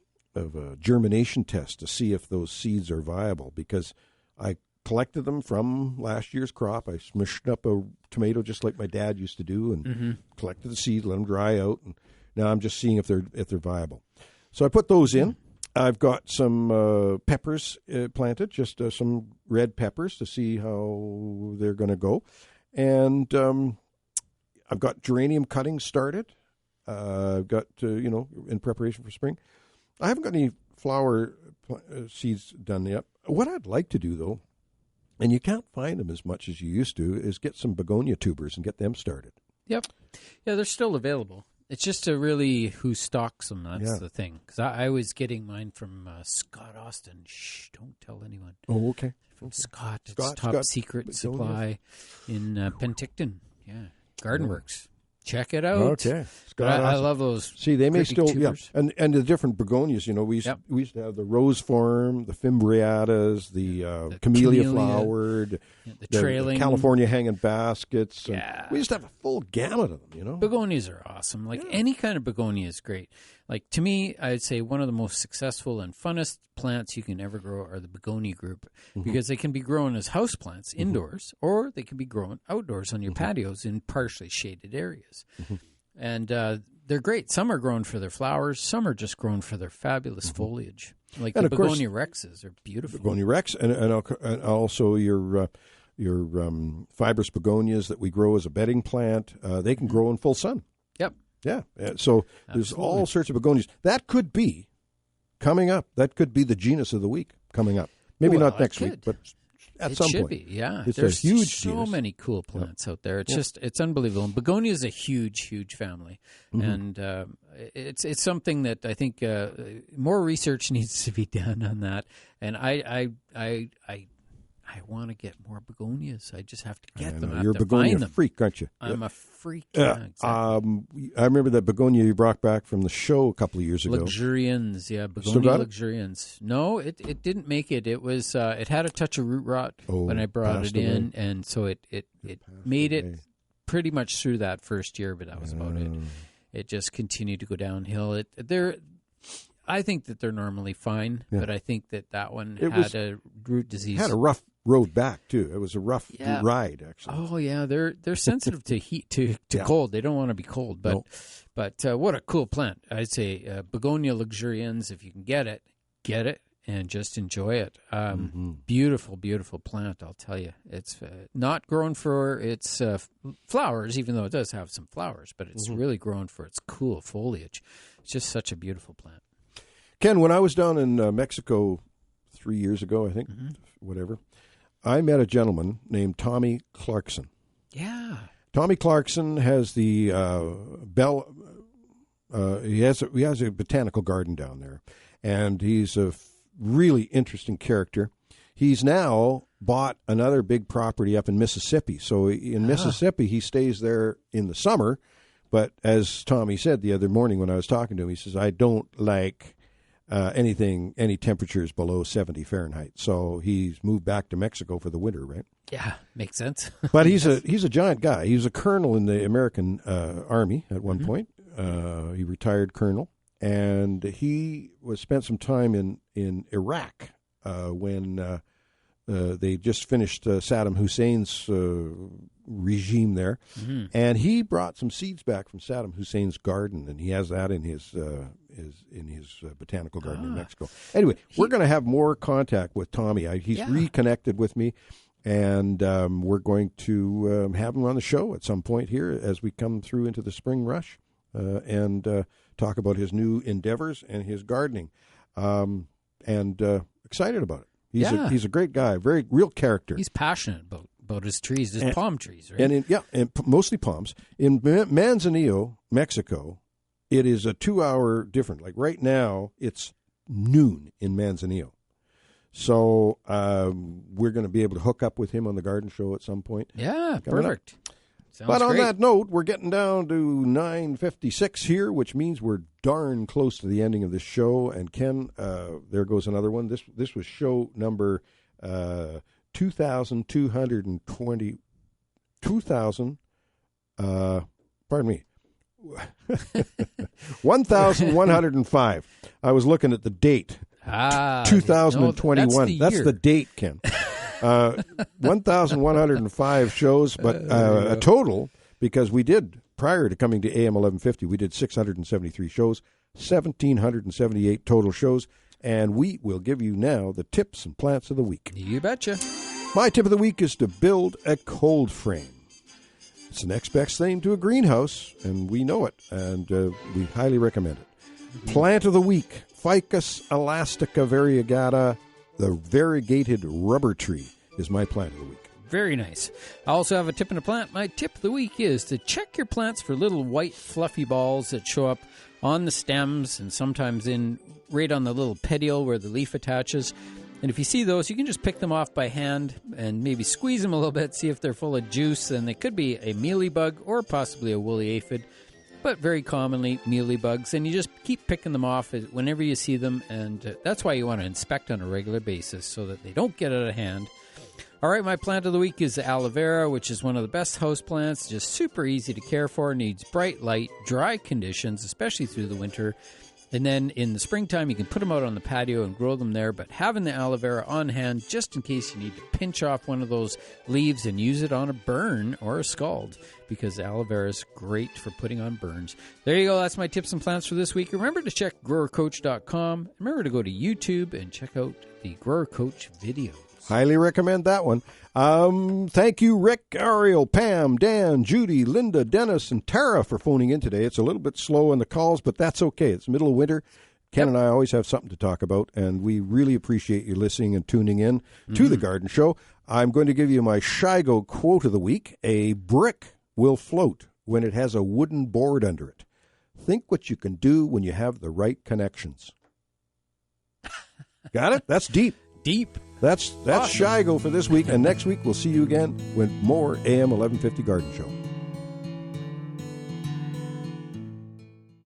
germination test to see if those seeds are viable, because I collected them from last year's crop. I smushed up a tomato just like my dad used to do, and collected the seeds, let them dry out, and now I'm just seeing if they're viable. So I put those in. I've got some peppers planted, just some red peppers to see how they're going to go, and I've got geranium cuttings started. I've got, in preparation for spring. I haven't got any flower seeds done yet. What I'd like to do, though, and you can't find them as much as you used to, is get some begonia tubers and get them started. Yep. Yeah, they're still available. It's just really who stocks them. That's the thing. Because I was getting mine from Scott Austin. Shh, don't tell anyone. Oh, okay. From Scott. It's top secret supply in Penticton. Yeah. Gardenworks. Check it out. Okay. I love those. See, they may still, and the different begonias, we used to have the rose form, the fimbriatas, the camellia flowered, the trailing, California hanging baskets. We used to have a full gamut of them, Begonias are awesome. Any kind of begonia is great. Like, to me, I'd say one of the most successful and funnest plants you can ever grow are the begonia group, because they can be grown as houseplants indoors, or they can be grown outdoors on your patios in partially shaded areas. And they're great. Some are grown for their flowers. Some are just grown for their fabulous foliage. Like the begonia rexes are beautiful. Begonia rex, and also your fibrous begonias that we grow as a bedding plant. They can grow in full sun. Yep. Yeah. So there's all sorts of begonias. That could be coming up. That could be the genus of the week coming up. Maybe not next week, but at some point. It should be, yeah. It's There's a huge so genus. many cool plants out there. It's just, it's unbelievable. And begonia is a huge, huge family. And it's something that I think more research needs to be done on that. And I want to get more begonias. I just have to get them. You're a begonia freak, aren't you? I'm a freak. Yeah, exactly. I remember that begonia you brought back from the show a couple of years ago. Luxurians, begonia luxurians. No, it didn't make it. It was it had a touch of root rot when I brought it in, and so it made it pretty much through that first year, but that was about it. It just continued to go downhill. I think that they're normally fine, but I think that one had a root disease. Had a rough road back too. It was a rough ride, actually. Oh yeah, they're sensitive to heat, to cold. They don't want to be cold, but what a cool plant! I'd say Begonia luxurians. If you can get it, and just enjoy it. Beautiful, beautiful plant. I'll tell you, it's not grown for its flowers, even though it does have some flowers, but it's really grown for its cool foliage. It's just such a beautiful plant. Ken, when I was down in Mexico 3 years ago, I think, whatever, I met a gentleman named Tommy Clarkson. Yeah. Tommy Clarkson has the he has a botanical garden down there, and he's a really interesting character. He's now bought another big property up in Mississippi. So in Mississippi, he stays there in the summer. But as Tommy said the other morning when I was talking to him, he says, I don't like any temperatures below 70 Fahrenheit. So he's moved back to Mexico for the winter, right? Yeah, makes sense. But he's a giant guy. He was a colonel in the American Army at one point. He retired colonel, and he spent some time in Iraq when they just finished Saddam Hussein's regime there, and he brought some seeds back from Saddam Hussein's garden, and he has that in his botanical garden in Mexico. Anyway, we're going to have more contact with Tommy. He's reconnected with me, and we're going to have him on the show at some point here as we come through into the spring rush, and talk about his new endeavors and his gardening, and excited about it. He's a great guy, very real character. He's passionate about his trees, his palm trees, right? And mostly palms. In Manzanillo, Mexico, it is a 2-hour difference. Like right now, it's noon in Manzanillo. So we're going to be able to hook up with him on the garden show at some point. Yeah, perfect. But on that note, we're getting down to 9:56 here, which means we're darn close to the ending of this show. And Ken, there goes another one. This was show number 2,220. 2,000. Pardon me. 1,105. I was looking at the date. 2021. That's the date, Ken. 1,105 shows, but a total, because we did, prior to coming to AM 1150, we did 673 shows, 1,778 total shows, and we will give you now the tips and plants of the week. You betcha. My tip of the week is to build a cold frame. It's the next best thing to a greenhouse, and we know it, and we highly recommend it. Plant of the week, Ficus elastica variegata, the variegated rubber tree, is my plant of the week. Very nice. I also have a tip and a plant. My tip of the week is to check your plants for little white fluffy balls that show up on the stems and sometimes right on the little petiole where the leaf attaches. And if you see those, you can just pick them off by hand and maybe squeeze them a little bit, see if they're full of juice. And they could be a mealybug or possibly a woolly aphid, but very commonly mealybugs. And you just keep picking them off whenever you see them. And that's why you want to inspect on a regular basis so that they don't get out of hand. All right, my plant of the week is aloe vera, which is one of the best house plants, just super easy to care for, needs bright light, dry conditions, especially through the winter. And then in the springtime, you can put them out on the patio and grow them there, but having the aloe vera on hand just in case you need to pinch off one of those leaves and use it on a burn or a scald, because aloe vera is great for putting on burns. There you go. That's my tips and plants for this week. Remember to check growercoach.com. Remember to go to YouTube and check out the Grower Coach videos. Highly recommend that one. Thank you, Rick, Ariel, Pam, Dan, Judy, Linda, Dennis, and Tara for phoning in today. It's a little bit slow in the calls, but that's okay. It's middle of winter. Ken and I always have something to talk about, and we really appreciate you listening and tuning in to The Garden Show. I'm going to give you my Shigo quote of the week. A brick will float when it has a wooden board under it. Think what you can do when you have the right connections. Got it? That's deep. Deep. That's awesome. Shigo for this week, and next week we'll see you again with more AM 1150 Garden Show.